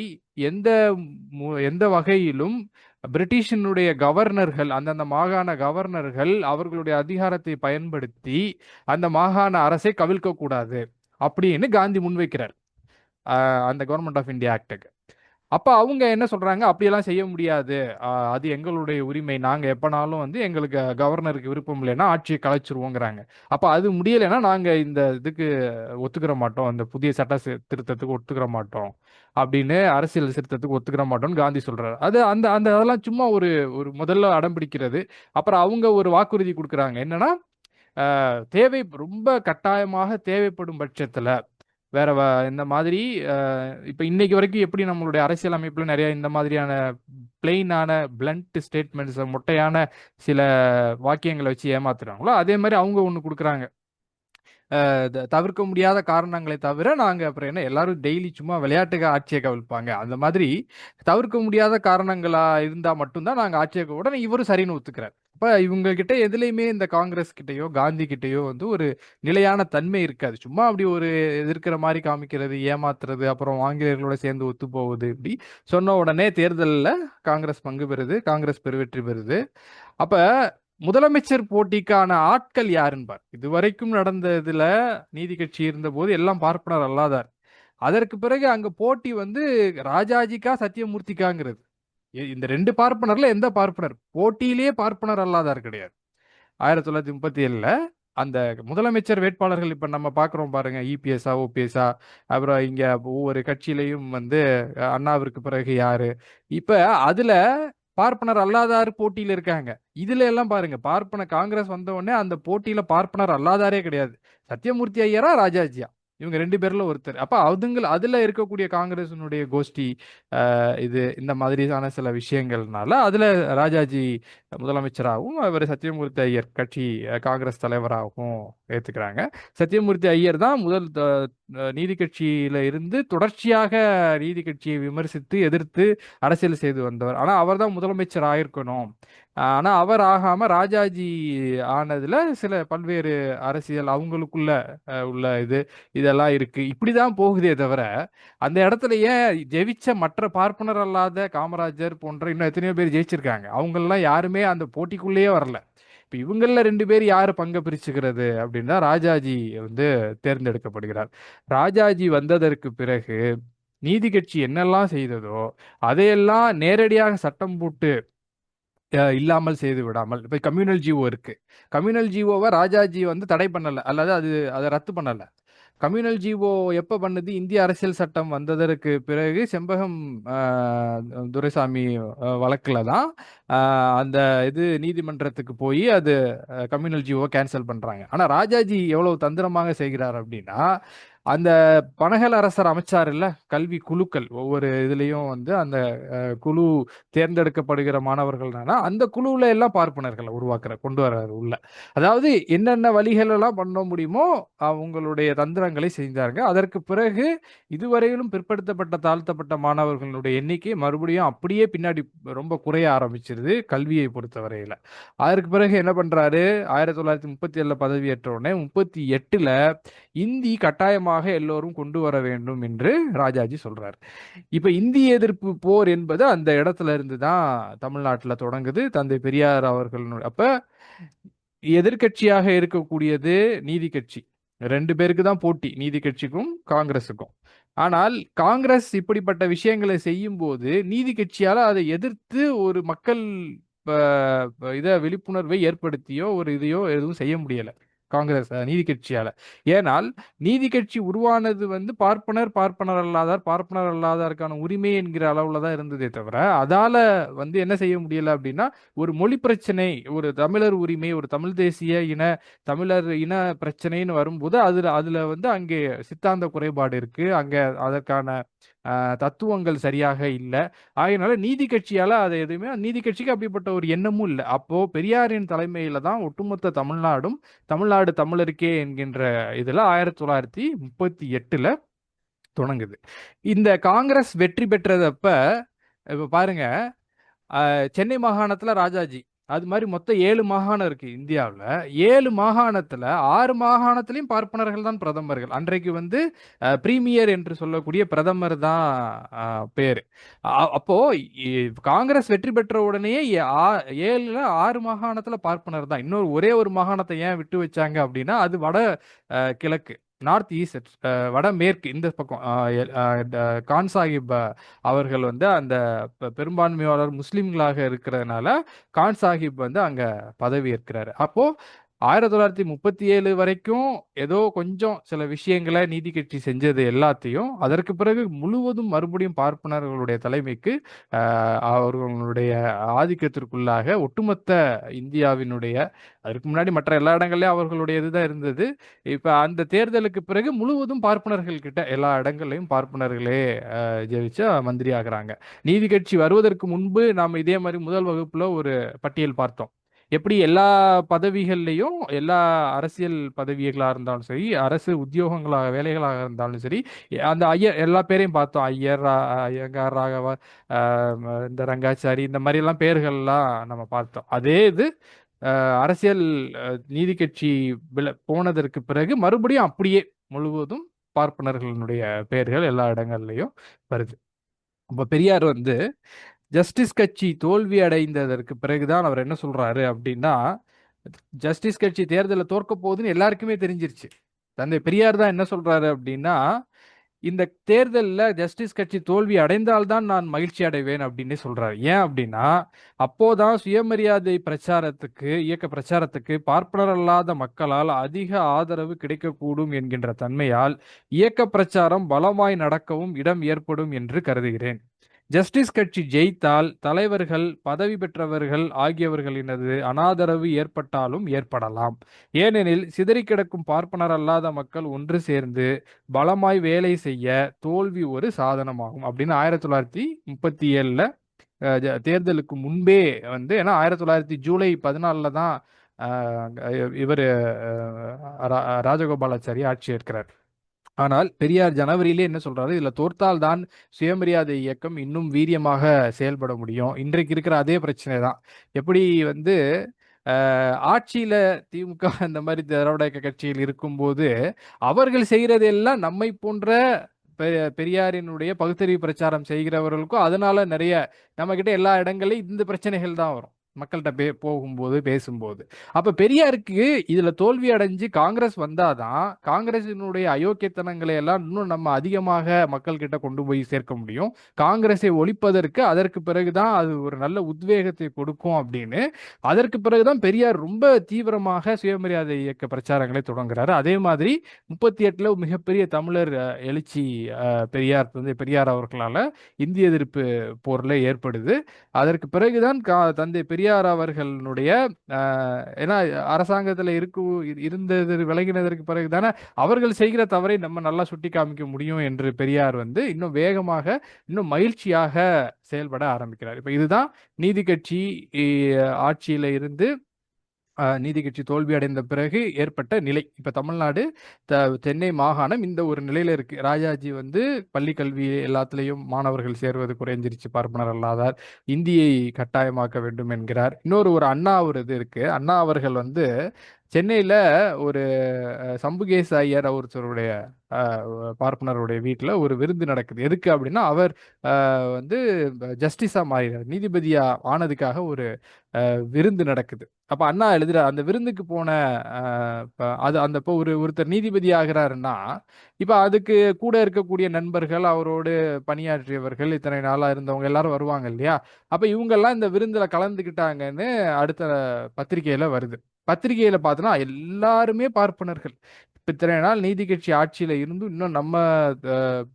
எந்த வகையிலும் பிரிட்டிஷினுடைய கவர்னர்கள், அந்தந்த மாகாண கவர்னர்கள் அவர்களுடைய அதிகாரத்தை பயன்படுத்தி அந்த மாகாண அரசை கவிழ்க்க கூடாது அப்படின்னு காந்தி முன்வைக்கிறார் அந்த கவர்மெண்ட் ஆஃப் இந்தியா ஆக்டுக்கு. அப்ப அவங்க என்ன சொல்றாங்க, அப்படியெல்லாம் செய்ய முடியாது, அது எங்களுடைய உரிமை, நாங்க எப்பனாலும் வந்து எங்களுக்கு கவர்னருக்கு விருப்பம் இல்லைன்னா ஆட்சியை கலைச்சிருவோங்கிறாங்க. அப்ப அது முடியலைன்னா நாங்க இந்த இதுக்கு ஒத்துக்கிற மாட்டோம், அந்த புதிய திருத்தத்துக்கு ஒத்துக்கிற மாட்டோம் அப்படின்னு, அரசியல் திருத்தத்துக்கு ஒத்துக்கிற மாட்டோம்னு காந்தி சொல்றாரு. அது அந்த அந்த அதெல்லாம் சும்மா ஒரு ஒரு முதல்ல அடம் பிடிக்கிறது. அப்புறம் அவங்க ஒரு வாக்குறுதி கொடுக்குறாங்க, என்னன்னா தேவை ரொம்ப கட்டாயமாக தேவைப்படும் பட்சத்துல வேற இந்த மாதிரி இப்ப இன்னைக்கு வரைக்கும் எப்படி நம்மளுடைய அரசியல் அமைப்புல நிறைய இந்த மாதிரியான பிளெயினான பிளண்ட் ஸ்டேட்மெண்ட்ஸ், மொட்டையான சில வாக்கியங்களை வச்சு ஏமாத்துறாங்களோ, அதே மாதிரி அவங்க ஒண்ணு கொடுக்குறாங்க. தவிர்க்க முடியாத காரணங்களை தவிர நாங்க அப்புறம் என்ன எல்லாரும் டெய்லி சும்மா விளையாட்டுக்கு ஆட்சியை கவிழ்ப்பாங்க, அந்த மாதிரி தவிர்க்க முடியாத காரணங்களா இருந்தா மட்டும்தான் நாங்க ஆட்சியை உடனே இவரும் சரின்னு ஒத்துக்கிறார். அப்ப இவங்க கிட்ட எதுலையுமே இந்த காங்கிரஸ் கிட்டயோ காந்தி கிட்டயோ வந்து ஒரு நிலையான தன்மை இருக்காது. சும்மா அப்படி ஒரு எதிர்க்கிற மாதிரி காமிக்கிறது, ஏமாத்துறது, அப்புறம் ஆங்கிலேயர்களோட சேர்ந்து ஒத்து போகுது. இப்படி சொன்ன உடனே தேர்தலில் காங்கிரஸ் பங்கு பெறுது, காங்கிரஸ் பெருவெற்றி பெறுது. அப்ப முதலமைச்சர் போட்டிக்கான ஆட்கள் யாருன்னு பார். இதுவரைக்கும் நடந்த இதுல நீதி கட்சி இருந்த போது எல்லாம் பார்ப்பனர் அல்லாதார். அதற்கு பிறகு அங்க போட்டி வந்து ராஜாஜிக்கா சத்தியமூர்த்திக்காங்கிறது. இந்த ரெண்டு பார்ப்பனர்ல எந்த பார்ப்பனர் போட்டியிலேயே பார்ப்பனர் அல்லாதார் கிடையாது. 1937 அந்த முதலமைச்சர் வேட்பாளர்கள் இப்ப நம்ம பாக்குறோம் பாருங்க, இபிஎஸ்ஆ ஓபிஎஸ்ஆ, அப்புறம் இங்க ஒவ்வொரு கட்சியிலையும் வந்து அண்ணாவிற்கு பிறகு யாரு, இப்ப அதுல பார்ப்பனர் அல்லாதார் போட்டியில இருக்காங்க. இதுல எல்லாம் பாருங்க, காங்கிரஸ் வந்த உடனே அந்த போட்டியில பார்ப்பனர் அல்லாதாரே கிடையாது. சத்தியமூர்த்தி ஐயரா ராஜாஜியா, இவங்க 2 பேர்ல ஒருத்தர். அப்ப அதுல இருக்கக்கூடிய காங்கிரஸினுடைய கோஷ்டி இது இந்த மாதிரியான சில விஷயங்கள்னால அதுல ராஜாஜி முதலமைச்சராகவும் அவர் சத்தியமூர்த்தி ஐயர் கட்சி காங்கிரஸ் தலைவராகவும் ஏத்துக்கிறாங்க. சத்தியமூர்த்தி ஐயர் தான் முதல் நீதி கட்சியில இருந்து தொடர்ச்சியாக நீதி கட்சியை விமர்சித்து எதிர்த்து அரசியல் செய்து வந்தவர். ஆனா அவர் தான் முதலமைச்சர் ஆயிருக்கணும். ஆனா அவர் ஆகாம ராஜாஜி ஆனதுல சில பல்வேறு அரசியல் அவங்களுக்குள்ள உள்ள இதெல்லாம் இருக்கு. இப்படிதான் போகுதே தவிர அந்த இடத்துல ஏன் ஜெயிச்ச மற்ற பார்ப்பனர் அல்லாத காமராஜர் போன்ற இன்னும் எத்தனையோ பேர் ஜெயிச்சிருக்காங்க, அவங்கெல்லாம் யாருமே அந்த போட்டிக்குள்ளேயே வரல. இப்ப இவங்கள 2 பேர் யாரு பங்க பிரிச்சுக்கிறது அப்படின்னா ராஜாஜி வந்து தேர்ந்தெடுக்கப்படுகிறார். ராஜாஜி வந்ததற்கு பிறகு நீதி கட்சி என்னெல்லாம் செய்ததோ அதையெல்லாம் நேரடியாக சட்டம் போட்டு இல்லாமல் செய்து விடாமல், இப்ப கம்யூனல் ஜிஓ இருக்கு. கம்யூனல் ஜிஓவை ராஜாஜி வந்து தடை பண்ணல, அல்லது அதை ரத்து பண்ணல. கம்யூனல் ஜிஓ எப்ப பண்ணுது, இந்திய அரசியல் சட்டம் வந்ததற்கு பிறகு செம்பகம் துரைசாமி வழக்குல தான் அந்த நீதிமன்றத்துக்கு போய் அது கம்யூனல் ஜிஓ கேன்சல் பண்றாங்க. ஆனா ராஜாஜி எவ்வளவு தந்திரமாக செய்கிறார் அப்படின்னா, அந்த பனகல் அரசர் அமைச்சார் இல்ல கல்வி குழுக்கள், ஒவ்வொரு இதுலயும் வந்து அந்த குழு தேர்ந்தெடுக்கப்படுகிற மாணவர்கள்னா அந்த குழுவுல எல்லாம் பார்ப்பனர்களை கொண்டு வர்றாரு உள்ள. அதாவது என்னென்ன வழிகள் எல்லாம் பண்ண முடியுமோ அவங்களுடைய தந்திரங்களை செஞ்சாங்க. அதற்கு பிறகு இதுவரையிலும் பிற்படுத்தப்பட்ட தாழ்த்தப்பட்ட மாணவர்களுடைய எண்ணிக்கை மறுபடியும் அப்படியே பின்னாடி ரொம்ப குறைய ஆரம்பிச்சிருது கல்வியை பொறுத்தவரையில. அதற்கு பிறகு என்ன பண்றாரு, 1937 பதவியேற்ற உடனே 38ல இந்தி கட்டாயமாக எல்லோரும் கொண்டு வர வேண்டும் என்று ராஜாஜி சொல்றார். இப்ப இந்திய எதிர்ப்பு போர் என்பது அந்த இடத்துல இருந்து தான் தமிழ்நாட்டுல தொடங்குது. தந்தை பெரியார் அவர்கள் அப்ப எதிர்கட்சியாக இருக்கக்கூடியது நீதி கட்சி. 2 பேருக்கு தான் போட்டி, நீதி கட்சிக்கும் காங்கிரஸுக்கும். ஆனால் காங்கிரஸ் இப்படிப்பட்ட விஷயங்களை செய்யும் போது நீதி கட்சியால அதை எதிர்த்து ஒரு மக்கள் விழிப்புணர்வை ஏற்படுத்தியோ ஒரு இதையோ எதுவும் செய்ய முடியல காங்கிரஸ் நீதி கட்சியால. ஏனால் நீதி கட்சி உருவானது வந்து பார்ப்பனர் அல்லாதாருக்கான உரிமை என்கிற அளவுல தான் இருந்ததே தவிர அதால வந்து என்ன செய்ய முடியல அப்படின்னா, ஒரு மொழி பிரச்சனை, ஒரு தமிழர் உரிமை, ஒரு தமிழ் தேசிய தமிழர் இன பிரச்சனைன்னு வரும்போது அதுல வந்து அங்கே சித்தாந்த குறைபாடு இருக்கு, அங்க அதற்கான தத்துவங்கள் சரியாக இல்லை. ஆகையினால நீதி கட்சியால அதை எதுவுமே, நீதி கட்சிக்கு அப்படிப்பட்ட ஒரு எண்ணமும் இல்லை. அப்போ பெரியாரின் தலைமையில தான் ஒட்டுமொத்த தமிழ்நாடு தமிழருக்கே என்கின்ற இதுல 1938ல தொடங்குது. இந்த காங்கிரஸ் வெற்றி பெற்றதப்ப இப்ப பாருங்க, சென்னை மாகாணத்துல ராஜாஜி, அது மாதிரி மொத்தம் 7 மாகாணம் இருக்கு இந்தியாவில். 7 மாகாணத்துல 6 மாகாணத்திலையும் பார்ப்பனர்கள் தான் பிரதமர்கள். அன்றைக்கு வந்து பிரீமியர் என்று சொல்லக்கூடிய பிரதமர் தான் பேரு. அப்போ காங்கிரஸ் வெற்றி பெற்ற உடனேயே 7ல 6 மாகாணத்துல பார்ப்பனர் தான். இன்னொரு ஒரே ஒரு மாகாணத்தை ஏன் விட்டு வச்சாங்க அப்படின்னா, அது வட கிழக்கு, நார்த் ஈஸ்ட், வடமேற்கு இந்த பக்கம். கான் சாஹிப் அவர்கள் வந்து அந்த பெரும்பான்மையாளர் முஸ்லிம்களாக இருக்கிறதுனால கான் சாஹிப் வந்து அங்க பதவி ஏற்கிறாரு. அப்போ 1937 வரைக்கும் ஏதோ கொஞ்சம் சில விஷயங்களை நீதி கட்சி செஞ்சது எல்லாத்தையும் அதற்கு பிறகு முழுவதும் மறுபடியும் பார்ப்பனர்களுடைய தலைமைக்கு அவர்களுடைய ஆதிக்கத்திற்குள்ளாக ஒட்டுமொத்த இந்தியாவினுடைய, அதற்கு முன்னாடி மற்ற எல்லா இடங்கள்லயும் அவர்களுடைய இதுதான் இருந்தது. இப்ப அந்த தேர்தலுக்கு பிறகு முழுவதும் பார்ப்பனர்கள் கிட்ட எல்லா இடங்கள்லயும் பார்ப்பனர்களே ஜெயிச்சு மந்திரி ஆகுறாங்க. நீதி கட்சி வருவதற்கு முன்பு நாம் இதே மாதிரி முதல் வகுப்புல ஒரு பட்டியல் பார்த்தோம். எப்படி எல்லா பதவிகள்லையும், எல்லா அரசியல் பதவிகளாக இருந்தாலும் சரி, அரசு உத்தியோகங்களாக வேலைகளாக இருந்தாலும் சரி, அந்த ஐயர் எல்லா பேரையும் பார்த்தோம். ஐயர், ஐயங்கார், ராகவ, இந்த ரங்காச்சாரி, இந்த மாதிரி எல்லாம் பேர்கள்லாம் நம்ம பார்த்தோம். அதே இது அரசியல் நீதி கட்சி போனதற்கு பிறகு மறுபடியும் அப்படியே முழுவதும் பார்ப்பனர்களுடைய பெயர்கள் எல்லா இடங்கள்லையும் வருது. இப்போ பெரியார் வந்து ஜஸ்டிஸ் கட்சி தோல்வி அடைந்ததற்கு பிறகுதான் அவர் என்ன சொல்றாரு அப்படின்னா, ஜஸ்டிஸ் கட்சி தேர்தலில் தோற்க போகுதுன்னு எல்லாருக்குமே தெரிஞ்சிருச்சு. தந்தை பெரியார் தான் என்ன சொல்றாரு அப்படின்னா, இந்த தேர்தலில் ஜஸ்டிஸ் கட்சி தோல்வி அடைந்தால்தான் நான் மகிழ்ச்சி அடைவேன் அப்படின்னு சொல்றாரு. ஏன் அப்படின்னா, அப்போதான் சுயமரியாதை பிரச்சாரத்துக்கு, இயக்க பிரச்சாரத்துக்கு பார்ப்பனர் அல்லாத மக்களால் அதிக ஆதரவு கிடைக்கக்கூடும் என்கின்ற தன்மையால் இயக்க பிரச்சாரம் பலமாய் நடக்கவும் இடம் ஏற்படும் என்று கருதுகிறேன். ஜஸ்டிஸ் கட்சி ஜெயித்தால் தலைவர்கள், பதவி பெற்றவர்கள் ஆகியவர்களினது அனாதரவு ஏற்பட்டாலும் ஏற்படலாம். ஏனெனில் சிதறி கிடக்கும் பார்ப்பனர் அல்லாத மக்கள் ஒன்று சேர்ந்து பலமாய் வேலை செய்ய தோல்வி ஒரு சாதனமாகும் அப்படின்னு 1937ல தேர்தலுக்கு முன்பே வந்து, ஏன்னா 1900 ஜூலை 14 தான் இவர் ராஜகோபாலாச்சாரி ஆட்சி ஏற்கிறார். ஆனால் பெரியார் ஜனவரியிலே என்ன சொல்றாரு, இதுல தோற்றால் தான் சுயமரியாதை இயக்கம் இன்னும் வீரியமாக செயல்பட முடியும். இன்றைக்கு இருக்கிற அதே பிரச்சனை தான். எப்படி வந்து ஆட்சியில திமுக இந்த மாதிரி திராவிட இயக்க கட்சியில் இருக்கும்போது அவர்கள் செய்யறதெல்லாம் நம்மை போன்ற பெரியாரினுடைய பகுத்தறிவு பிரச்சாரம் செய்கிறவர்களுக்கும் அதனால நிறைய நம்ம கிட்ட எல்லா இடங்களையும் இந்த பிரச்சனைகள் தான் வரும் மக்கள்கிட்ட போகும்போது பேசும்போது. அப்ப பெரியாருக்கு இதுல தோல்வி அடைஞ்சு காங்கிரஸ் வந்தாதான் காங்கிரசினுடைய அயோக்கியத்தனங்களை எல்லாம் இன்னும் நம்ம அதிகமாக மக்கள் கிட்ட கொண்டு போய் சேர்க்க முடியும். காங்கிரஸை ஒழிப்பதற்கு அதற்கு பிறகுதான் அது ஒரு நல்ல உத்வேகத்தை கொடுக்கும் அப்படின்னு, அதற்கு பிறகுதான் பெரியார் ரொம்ப தீவிரமாக சுயமரியாதை இயக்க பிரச்சாரங்களை தொடங்குறாரு. அதே மாதிரி 38ல மிகப்பெரிய தமிழர் எழுச்சி பெரியார் அவர்களால இந்திய எதிர்ப்பு போர்ல ஏற்படுது. அதற்கு பிறகுதான் தந்தை பெரியார் அவர்களுடைய ஏன்னா அரசாங்கத்தில் இருந்தது விலகினதற்கு பிறகுதானே அவர்கள் செய்கிற தவறை நம்ம நல்லா சுட்டி காமிக்க முடியும் என்று பெரியார் வந்து இன்னும் வேகமாக, இன்னும் மகிழ்ச்சியாக செயல்பட ஆரம்பிக்கிறார். இப்ப இதுதான் நீதி கட்சி ஆட்சியில இருந்து நீதி கட்சி தோல்வி அடைந்த பிறகு ஏற்பட்ட நிலை. இப்ப தமிழ்நாடு, சென்னை மாகாணம் இந்த ஒரு நிலையில இருக்கு. ராஜாஜி வந்து பள்ளி கல்வி எல்லாத்துலேயும் மாணவர்கள் சேர்வது குறைஞ்சிருச்சு, பார்ப்பனர் அல்லாதார், இந்தியை கட்டாயமாக்க வேண்டும் என்கிறார். ஒரு அண்ணா ஒரு இது இருக்கு. அண்ணா அவர்கள் வந்து சென்னையில ஒரு சம்புகேச ஐயர் ஒருத்தருடைய பார்ப்பனருடைய வீட்டில் ஒரு விருந்து நடக்குது. எதுக்கு அப்படின்னா, அவர் வந்து ஜஸ்டிஸா மாறினார், நீதிபதியா ஆனதுக்காக ஒரு விருந்து நடக்குது. அப்ப அண்ணா எழுதுற அந்த விருந்துக்கு போன அந்த ஒருத்தர் நீதிபதி ஆகிறாருன்னா, இப்ப அதுக்கு கூட இருக்கக்கூடிய நண்பர்கள், அவரோடு பணியாற்றியவர்கள், இத்தனை நாளா இருந்தவங்க எல்லாரும் வருவாங்க இல்லையா? அப்ப இவங்க எல்லாம் இந்த விருந்துல கலந்துக்கிட்டாங்கன்னு அடுத்த பத்திரிகையில வருது. பத்திரிகையில பார்த்தோன்னா எல்லாருமே பார்ப்பனர்கள். இத்தனை நாள் நீதி கட்சி ஆட்சியில இருந்தும் இன்னும் நம்ம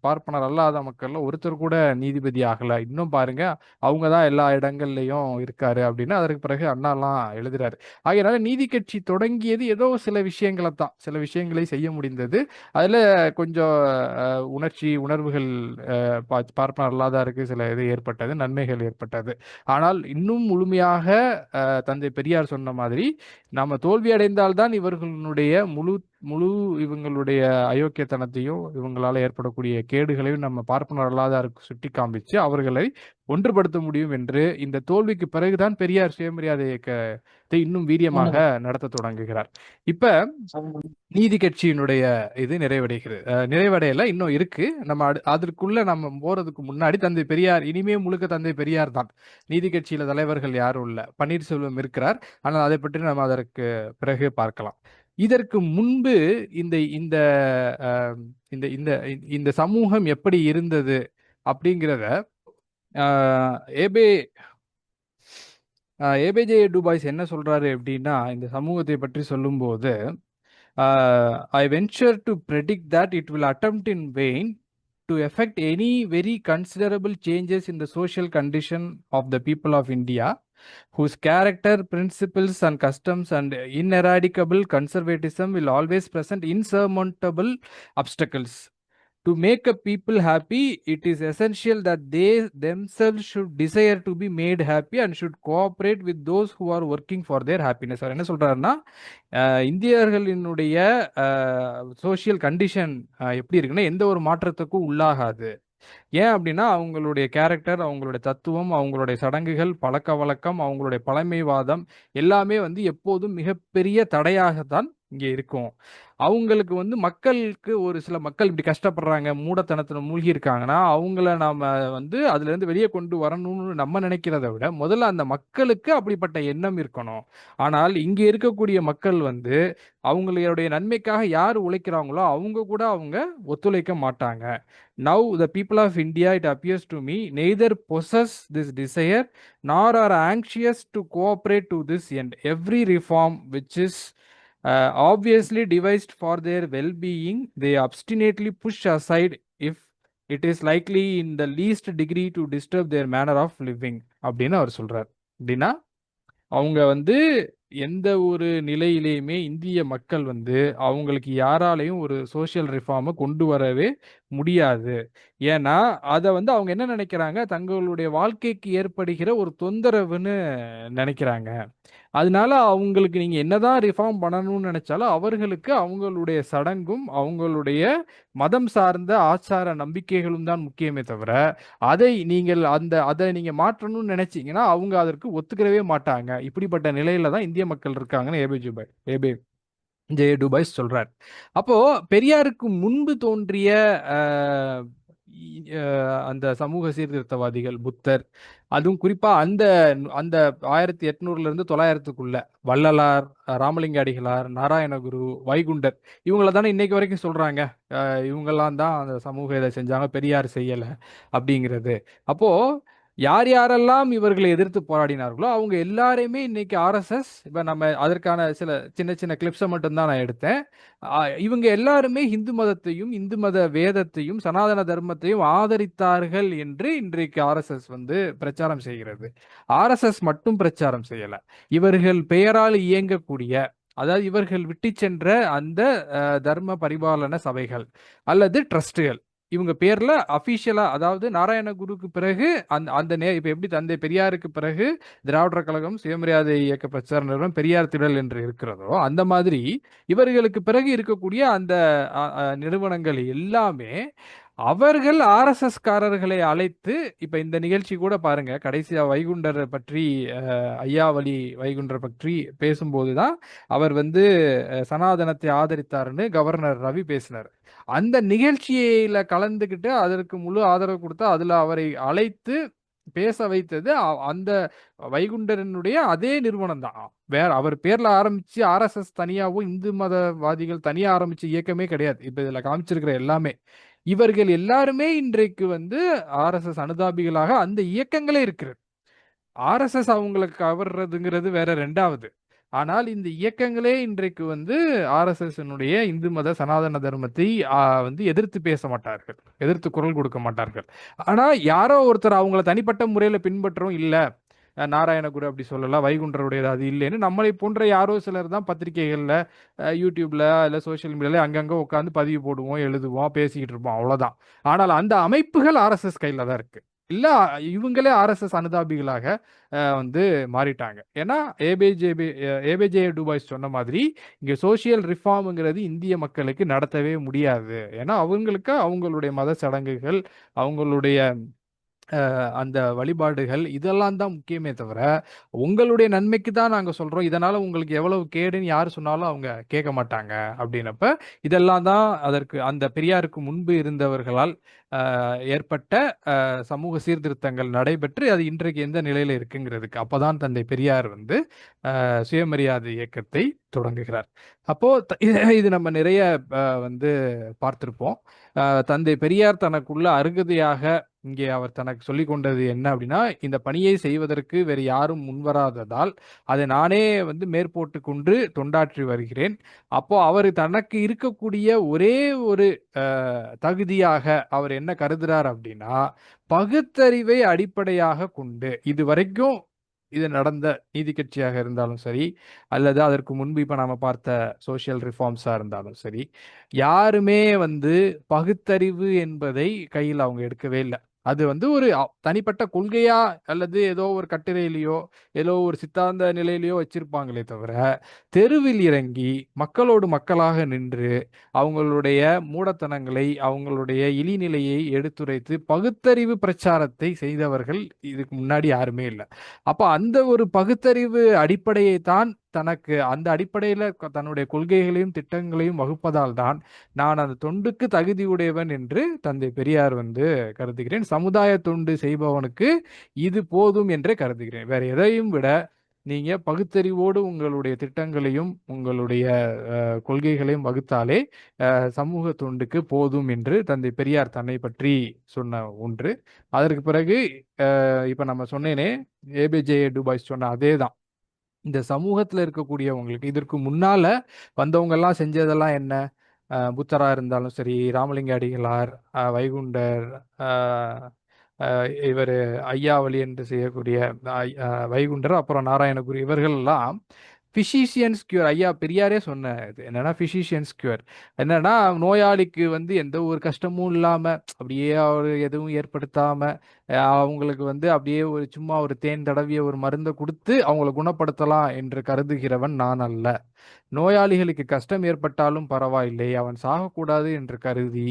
பார்ப்பனர் அல்லாத மக்கள்ல ஒருத்தர் கூட நீதிபதி ஆகல. இன்னும் பாருங்க அவங்க தான் எல்லா இடங்கள்லயும் இருக்காரு அப்படின்னு அதற்கு பிறகு அண்ணாலாம் எழுதுறாரு. ஆகையினால நீதி கட்சி தொடங்கியது ஏதோ சில விஷயங்களை தான், சில விஷயங்களை செய்ய முடிந்தது. அதுல கொஞ்சம் உணர்வுகள் பார்ப்பனர் அல்லாதாருக்கு சில இது ஏற்பட்டது, நன்மைகள் ஏற்பட்டது. ஆனால் இன்னும் முழுமையாக தந்தை பெரியார் சொன்ன மாதிரி நாம தோல்வி அடைந்தால்தான் இவர்களுடைய முழு இவங்களுடைய அயோக்கியத்தனத்தையும் இவங்களால ஏற்படக்கூடிய கேடுகளையும் நம்ம பார்ப்பனர் அல்லாதாருக்கு சுட்டி காண்பிச்சு அவர்களை ஒன்றுபடுத்த முடியும் என்று இந்த தோல்விக்கு பிறகுதான் பெரியார் சுயமரியாதை இயக்கத்தை இன்னும் வீரியமாக நடத்த தொடங்குகிறார். இப்ப நீதி கட்சியினுடைய இது நிறைவடையல, இன்னும் இருக்கு. நம்ம அதற்குள்ள நம்ம போறதுக்கு முன்னாடி தந்தை பெரியார் இனிமே முழுக்க தந்தை பெரியார் தான். நீதி கட்சியில தலைவர்கள் யாரும் இல்ல, பன்னீர்செல்வம் இருக்கிறார். ஆனால் அதை பற்றி நம்ம அதற்கு பிறகு பார்க்கலாம். இதற்கு முன்பு இந்த இந்த அஹ், இந்த இந்த இந்த சமூகம் எப்படி இருந்தது அப்படிங்கிறத ஏபே ஏபிஜே டுபாய்ஸ் என்ன சொல்றாரு அப்படின்னா, இந்த சமூகத்தை பற்றி சொல்லும்போது, I venture to predict that it will attempt in vain to effect any very considerable changes in the social condition of the people of India, whose character, principles, and customs and ineradicable conservatism will always present insurmountable obstacles. To make a people happy, it is essential that they themselves should desire to be made happy and should cooperate with those who are working for their happiness. அவர் என்ன சொல்றாருன்னா, இந்தியர்களினுடைய social condition எப்படி இருக்குன்னா எந்த ஒரு மாற்றத்துக்கும் உள்ளாகாது. ஏன் அப்படின்னா அவங்களுடைய character, அவங்களுடைய தத்துவம், அவங்களுடைய சடங்குகள், பழக்க வழக்கம், அவங்களுடைய பழமைவாதம் எல்லாமே எப்போதும் மிகப்பெரிய தடையாகத்தான் இங்கே இருக்கும். அவங்களுக்கு மக்களுக்கு ஒரு சில மக்கள் இப்படி கஷ்டப்படுறாங்க, மூடத்தனத்துல மூழ்கி இருக்காங்கன்னா அவங்கள நாம அதுல இருந்து வெளியே கொண்டு வரணும்னு நம்ம நினைக்கிறத விட முதல்ல அந்த மக்களுக்கு அப்படிப்பட்ட எண்ணம் இருக்கணும். ஆனால் இங்க இருக்கக்கூடிய மக்கள் அவங்களுடைய நன்மைக்காக யார் உழைக்கிறாங்களோ அவங்க கூட அவங்க ஒத்துழைக்க மாட்டாங்க. Now the people of India, it appears to me, neither possess this desire nor are anxious to cooperate to this end. Every reform which is obviously devised for their well-being, they obstinately push aside if it is likely in the least degree to disturb their manner of living. அப்படின்னு அவர் சொல்றார். அப்படின்னா அவங்க எந்த ஒரு நிலையிலையுமே இந்திய மக்கள் அவங்களுக்கு யாராலையும் ஒரு சோஷியல் ரிஃபார்மை கொண்டு வரவே முடியாது. ஏன்னா அதை அவங்க என்ன நினைக்கிறாங்க, தங்களுடைய வாழ்க்கைக்கு ஏற்படுகிற ஒரு தொந்தரவுன்னு நினைக்கிறாங்க. அதனால அவங்களுக்கு நீங்க என்னதான் ரிஃபார்ம் பண்ணணும்னு நினைச்சாலும் அவர்களுக்கு அவங்களுடைய சடங்கும் அவங்களுடைய மதம் சார்ந்த ஆச்சார நம்பிக்கைகளும் தான் முக்கியமே தவிர அதை நீங்க மாற்றணும்னு நினைச்சீங்கன்னா அவங்க அதற்கு ஒத்துக்கிறவே மாட்டாங்க. இப்படிப்பட்ட நிலையில தான் இந்திய மக்கள் இருக்காங்கன்னு ஏபிஜே டுபாய்ஸ் சொல்றார். அப்போ பெரியாருக்கு முன்பு தோன்றிய அந்த சமூக சீர்திருத்தவாதிகள், புத்தர், அதுவும் குறிப்பா அந்த அந்த 1800 இருந்து 900க்குள்ள வள்ளலார், ராமலிங்க அடிகளார், நாராயணகுரு, வைகுண்டர் இவங்கள தானே இன்னைக்கு வரைக்கும் சொல்றாங்க இவங்கெல்லாம் தான் அந்த சமூக இதை செஞ்சாங்க, பெரியார் செய்யல அப்படிங்கிறது. அப்போ யார் யாரெல்லாம் இவர்களை எதிர்த்து போராடினார்களோ அவங்க எல்லாரையுமே இன்னைக்கு ஆர்எஸ்எஸ், இப்ப நம்ம அதற்கான சில சின்ன சின்ன கிளிப்ஸை மட்டும்தான் நான் எடுத்தேன். இவங்க எல்லாருமே இந்து மதத்தையும் இந்து மத வேதத்தையும் சனாதன தர்மத்தையும் ஆதரித்தார்கள் என்று இன்றைக்கு ஆர்எஸ்எஸ் பிரச்சாரம் செய்கிறது. ஆர்எஸ்எஸ் மட்டும் பிரச்சாரம் செய்யல, இவர்கள் பெயரால் இயங்கக்கூடிய, அதாவது இவர்கள் விட்டு சென்ற அந்த தர்ம பரிபாலன சபைகள் அல்லது ட்ரஸ்டுகள், இவங்க பேர்ல அபிஷியலா, அதாவது நாராயணகுருக்கு பிறகு இப்ப எப்படி தந்தை பெரியாருக்கு பிறகு திராவிடர் கழகம் சுயமரியாதை இயக்க பிரச்சார நிறுவனம் பெரியார் திடல் என்று இருக்கிறதோ அந்த மாதிரி இவர்களுக்கு பிறகு இருக்கக்கூடிய அந்த நிறுவனங்கள் எல்லாமே அவர்கள் ஆர்எஸ்எஸ் காரர்களை அழைத்து, இப்ப இந்த நிகழ்ச்சி கூட பாருங்க, கடைசியா வைகுண்டர் பற்றி ஐயாவளி வைகுண்டர் பற்றி பேசும்போதுதான் அவர் சனாதனத்தை ஆதரித்தாருன்னு கவர்னர் ரவி பேசினார். அந்த நிகழ்ச்சியில கலந்துக்கிட்டு அதற்கு முழு ஆதரவு கொடுத்தா அதுல அவரை அழைத்து பேச வைத்தது அந்த வைகுண்டரனுடைய அதே நிறுவனம் தான். வேற அவர் பேர்ல ஆரம்பிச்சு ஆர்எஸ்எஸ் தனியாவும் இந்து மதவாதிகள் தனியா ஆரம்பிச்ச இயக்கமே கிடையாது. இப்ப இதுல காமிச்சிருக்கிற எல்லாமே இவர்கள் எல்லாருமே இன்றைக்கு ஆர்எஸ்எஸ் அனுதாபிகளாக அந்த இயக்கங்களே இருக்கிறது. ஆர்எஸ்எஸ் அவங்களுக்கு கவர்றதுங்கிறது வேற ரெண்டாவது. ஆனால் இந்த இயக்கங்களே இன்றைக்கு ஆர்எஸ்எஸ் இந்து மத சனாதன தர்மத்தை எதிர்த்து பேச மாட்டார்கள், எதிர்த்து குரல் கொடுக்க மாட்டார்கள். ஆனா யாரோ ஒருத்தர் அவங்கள தனிப்பட்ட முறையில பின்பற்றவும் இல்ல, நாராயணகுரு அப்படி சொல்லலாம், வைகுண்டருடையது அது இல்லைன்னு நம்மளை போன்ற யாரோ சிலர் தான் பத்திரிகைகள்ல, யூடியூப்ல, இல்ல சோசியல் மீடியால அங்கங்க உட்காந்து பதிவு போடுவோம், எழுதுவோம், பேசிக்கிட்டு இருப்போம், அவ்வளவுதான். ஆனால் அந்த அமைப்புகள் ஆர்எஸ்எஸ் கையில தான் இருக்கு. இல்ல இவங்களே ஆர்எஸ்எஸ் அனுதாபிகளாக வந்து மாறிட்டாங்க. ஏன்னா ஏபிஜே டுபாய்ஸ் சொன்ன மாதிரி இங்க சோசியல் ரிஃபார்ம்ங்கிறது இந்திய மக்களுக்கு நடத்தவே முடியாது. ஏன்னா அவங்களுக்கு அவங்களுடைய மத சடங்குகள், அவங்களுடைய அந்த வழிபாடுகள் இதெல்லாம் தான் முக்கியமே தவிர, உங்களுடைய நன்மைக்கு தான் நாங்க சொல்றோம். இதனால உங்களுக்கு எவ்வளவு கேடுன்னு யாரு சொன்னாலும் அவங்க கேட்க மாட்டாங்க. அப்படின்னப்ப, இதெல்லாம் தான் அதற்கு அந்த பெரியாருக்கு முன்பு இருந்தவர்களால் ஏற்பட்ட சமூக சீர்திருத்தங்கள் நடைபெற்று, அது இன்றைக்கு எந்த நிலையில இருக்குங்கிறதுக்கு. அப்பதான் தந்தை பெரியார் வந்து சுயமரியாதை இயக்கத்தை தொடங்குகிறார். அப்போ இது நம்ம நிறைய வந்து பார்த்திருப்போம். தந்தை பெரியார் தனக்குள்ள அருகதையாக இங்கே அவர் தனக்கு சொல்லிக் கொண்டது என்ன அப்படின்னா, இந்த பணியை செய்வதற்கு வேறு யாரும் முன்வராததால் அதை நானே வந்து மேற்போட்டு கொண்டு தொண்டாற்றி வருகிறேன். அப்போ அவர் தனக்கு இருக்கக்கூடிய ஒரே ஒரு தகுதியாக அவர் என்ன கருதுறார் அப்படின்னா, பகுத்தறிவை அடிப்படையாக கொண்டு இதுவரைக்கும் இது நடந்த நீதி கட்சியாக இருந்தாலும் சரி, அல்லது அதற்கு முன்பு இப்ப நாம பார்த்த சோசியல் ரிஃபார்ம்ஸா இருந்தாலும் சரி, யாருமே வந்து பகுத்தறிவு என்பதை கையில் அவங்க எடுக்கவே இல்ல. அது வந்து ஒரு தனிப்பட்ட கொள்கையா அல்லது ஏதோ ஒரு கட்டுரையிலயோ, ஏதோ ஒரு சித்தாந்த நிலையிலயோ வச்சிருப்பாங்களே தவிர, தெருவில் இறங்கி மக்களோடு மக்களாக நின்று, அவங்களுடைய மூடத்தனங்களை, அவங்களுடைய இழிநிலையை எடுத்துரைத்து பகுத்தறிவு பிரச்சாரத்தை செய்தவர்கள் இதுக்கு முன்னாடி யாருமே இல்ல. அப்ப அந்த ஒரு பகுத்தறிவு அடிப்படையை தான் தனக்கு அந்த அடிப்படையில தன்னுடைய கொள்கைகளையும் திட்டங்களையும் வகுப்பதால் தான் நான் அந்த தொண்டுக்கு தகுதியுடையவன் என்று தந்தை பெரியார் வந்து கருதுகிறேன். சமுதாய தொண்டு செய்பவனுக்கு இது போதும் என்றே கருதுகிறேன். வேற எதையும் விட நீங்க பகுத்தறிவோடு உங்களுடைய திட்டங்களையும் உங்களுடைய கொள்கைகளையும் வகுத்தாலே சமூக தொண்டுக்கு போதும் என்று தந்தை பெரியார் தன்னை பற்றி சொன்ன ஒன்று. அதற்கு பிறகு இப்ப நம்ம சொன்னேனே ஏபிஜே டுபாய்ஸ் சொன்ன அதே தான். இந்த சமூகத்துல இருக்கக்கூடியவங்களுக்கு இதற்கு முன்னால வந்தவங்க எல்லாம் செஞ்சதெல்லாம் என்ன? புத்தரா இருந்தாலும் சரி, ராமலிங்க அடிகளார், வைகுண்டர், இவர் ஐயாவளி என்று செய்யக்கூடிய வைகுண்டர், அப்புறம் நாராயணகுரு, இவர்கள் எல்லாம் பிசிஷியன்ஸ் கியூர். ஐயா பெரியாரே சொன்ன இது என்னன்னா பிசிஷியன்ஸ் கியூர். என்னன்னா நோயாளிக்கு வந்து எந்த ஒரு கஷ்டமும் இல்லாம அப்படியே அவர் எதுவும் ஏற்படுத்தாம அவங்களுக்கு வந்து அப்படியே ஒரு சும்மா ஒரு தேன் தடவிய ஒரு மருந்தை கொடுத்து அவங்கள குணப்படுத்தலாம் என்று கருதுகிறவன் நான் அல்ல. நோயாளிகளுக்கு கஷ்டம் ஏற்பட்டாலும் பரவாயில்லை, அவன் சாகக்கூடாது என்று கருதி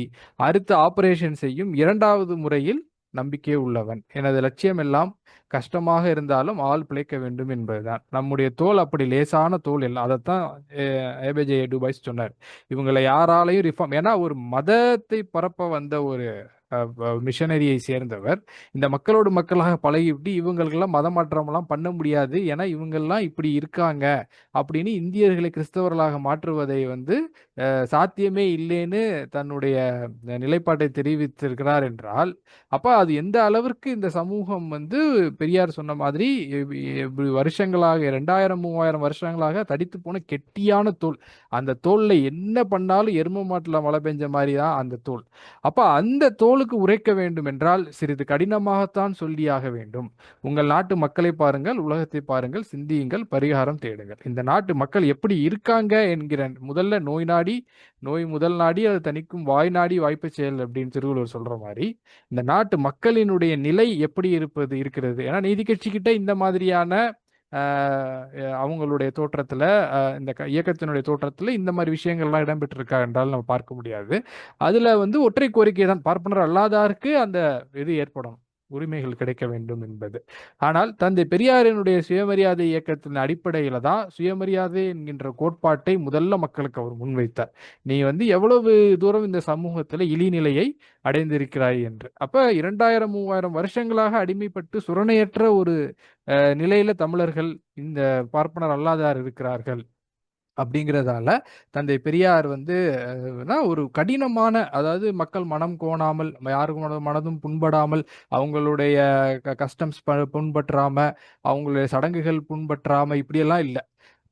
அடுத்த ஆபரேஷன் செய்யும் இரண்டாவது முறையில் நம்பிக்கை உள்ளவன். எனது லட்சியம் எல்லாம் கஷ்டமாக இருந்தாலும் ஆள் பிழைக்க வேண்டும் என்பதுதான். நம்முடைய தோல் அப்படி லேசான தோல் இல்லை. அதைத்தான் ஏபிஜே டுபாய்ஸ் சொன்னார். இவங்களை யாராலையும் ரிஃபார்ம், ஏன்னா ஒரு மதத்தை பரப்ப வந்த ஒரு மிஷனரியை சேர்ந்தவர் இந்த மக்களோடு மக்களாக பழகிவிட்டு இவங்களுக்கெல்லாம் மத மாற்றமெல்லாம் பண்ண முடியாது, ஏன்னா இவங்கெல்லாம் இப்படி இருக்காங்க அப்படின்னு இந்தியர்களை கிறிஸ்தவர்களாக மாற்றுவதை வந்து சாத்தியமே இல்லைன்னு தன்னுடைய நிலைப்பாட்டை தெரிவித்திருக்கிறார் என்றால், அப்ப அது எந்த அளவிற்கு இந்த சமூகம் வந்து பெரியார் சொன்ன மாதிரி வருஷங்களாக 2000-3000 வருஷங்களாக தடித்து போன கெட்டியான தோல். அந்த தோல்ல என்ன பண்ணாலும் எரும மாட்டுல மழை பெஞ்ச மாதிரி தான் அந்த தோல். அப்ப அந்த தோலுக்கு உரைக்க வேண்டும் என்றால் சிறிது கடினமாகத்தான் சொல்லியாக வேண்டும். உங்கள் நாட்டு மக்களை பாருங்கள், உலகத்தை பாருங்கள், சிந்தியுங்கள், பரிகாரம் தேடுங்கள். இந்த நாட்டு மக்கள் எப்படி இருக்காங்க என்கிற முதல்ல நோய் முதல் நாடி அது தணிக்கும் வாய் நாடி வாய்ப்பு செயல் அப்படின்னு திருவள்ளுவர் சொல்ற மாதிரி இந்த நாட்டு மக்களினுடைய நிலை எப்படி இருக்கிறது. ஏன்னா நீதி கட்சி கிட்ட இந்த மாதிரியான அவங்களுடைய தோற்றத்துல இந்த இயக்கத்தினுடைய தோற்றத்துல இந்த மாதிரி விஷயங்கள்லாம் இடம்பெற்றிருக்கா என்றால் நம்ம பார்க்க முடியாது. அதுல வந்து ஒற்றை கோரிக்கை தான், பார்ப்பனர் அல்லாதாருக்கு அந்த இது ஏற்படும், உரிமைகள் கிடைக்க வேண்டும் என்பது. ஆனால் தந்தை பெரியாரினுடைய சுயமரியாதை இயக்கத்தின் அடிப்படையில தான் சுயமரியாதை என்கின்ற கோட்பாட்டை முதல்ல மக்களுக்கு அவர் முன்வைத்தார். நீ வந்து எவ்வளவு தூரம் இந்த சமூகத்துல இழிநிலையை அடைந்திருக்கிறாய் என்று. அப்ப 2000-3000 வருஷங்களாக அடிமைப்பட்டு சுரணையற்ற ஒரு நிலையில தமிழர்கள் இந்த பார்ப்பனர் அல்லாதார் இருக்கிறார்கள். அப்படிங்கிறதால தந்தை பெரியார் வந்து ஒரு கடினமான, அதாவது மக்கள் மனம் கோணாமல், யாருக்கு மனதும் புண்படாமல், அவங்களுடைய கஸ்டம்ஸ் புண்பற்றாம, அவங்களுடைய சடங்குகள் புண்பற்றாம இப்படியெல்லாம் இல்லை.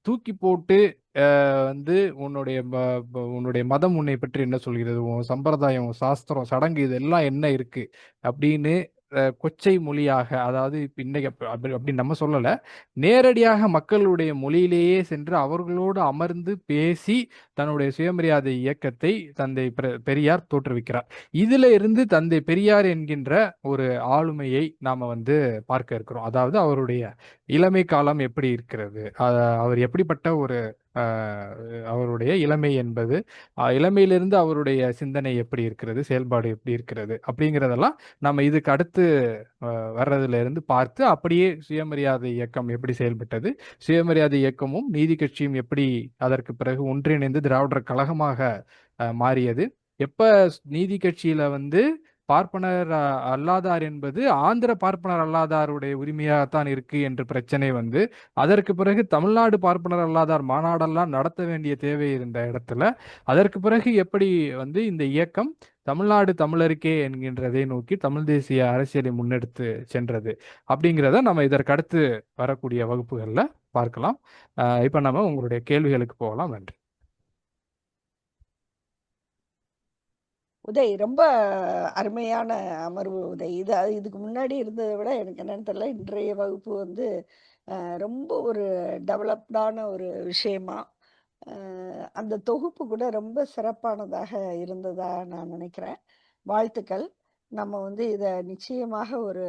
தூக்கி போட்டு வந்து உன்னுடைய மதம் உன்னை பற்றி என்ன சொல்கிறது, உன் சம்பிரதாயம், சாஸ்திரம், சடங்கு இதெல்லாம் என்ன இருக்கு அப்படின்னு கொச்சை மொழியாக, அதாவது இப்ப இன்னைக்கு அப்படி நம்ம சொல்லல, நேரடியாக மக்களுடைய மொழியிலேயே சென்று அவர்களோடு அமர்ந்து பேசி தன்னுடைய சுயமரியாதை இயக்கத்தை தந்தை பெரியார் தோற்றுவிக்கிறார். இதுல இருந்து தந்தை பெரியார் என்கின்ற ஒரு ஆளுமையை நாம வந்து பார்க்க இருக்கிறோம். அதாவது அவருடைய இளமை காலம் எப்படி இருக்கிறது, அவர் எப்படிப்பட்ட ஒரு அவருடைய இளமை என்பது, இளமையிலிருந்து அவருடைய சிந்தனை எப்படி இருக்கிறது, செயல்பாடு எப்படி இருக்கிறது அப்படிங்கிறதெல்லாம் நம்ம இதுக்கு அடுத்து வர்றதுல இருந்து பார்த்து, அப்படியே சுயமரியாதை இயக்கம் எப்படி செயல்பட்டது, சுயமரியாதை இயக்கமும் நீதி கட்சியும் எப்படி அதற்கு பிறகு ஒன்றிணைந்து திராவிடர் கழகமாக மாறியது, எப்ப நீதி கட்சியில வந்து பார்ப்பனர் அல்லாதார் என்பது ஆந்திர பார்ப்பனர் அல்லாதாருடைய உரிமையாகத்தான் இருக்கு என்ற பிரச்சனை வந்து, அதற்கு பிறகு தமிழ்நாடு பார்ப்பனர் அல்லாதார் மாநாடெல்லாம் நடத்த வேண்டிய தேவை இருந்த இடத்துல, அதற்கு பிறகு எப்படி வந்து இந்த இயக்கம் தமிழ்நாடு தமிழருக்கே என்கின்றதை நோக்கி தமிழ் தேசிய அரசியலை முன்னெடுத்து சென்றது அப்படிங்கிறத நம்ம இதற்கு அடுத்து வரக்கூடிய வகுப்புகள்ல பார்க்கலாம். இப்ப நம்ம உங்களுடைய கேள்விகளுக்கு போகலாம். நன்றி. உதய், ரொம்ப அருமையான அமர்வு உதய். இதுக்கு முன்னாடி இருந்ததை விட எனக்கு என்னன்னு தெரியல, இன்றைய வகுப்பு வந்து ரொம்ப ஒரு டெவலப்டான ஒரு விஷயமா, அந்த தொகுப்பு கூட ரொம்ப சிறப்பானதாக இருந்ததா நான் நினைக்கிறேன். வாழ்த்துக்கள். நம்ம வந்து இதை நிச்சயமாக ஒரு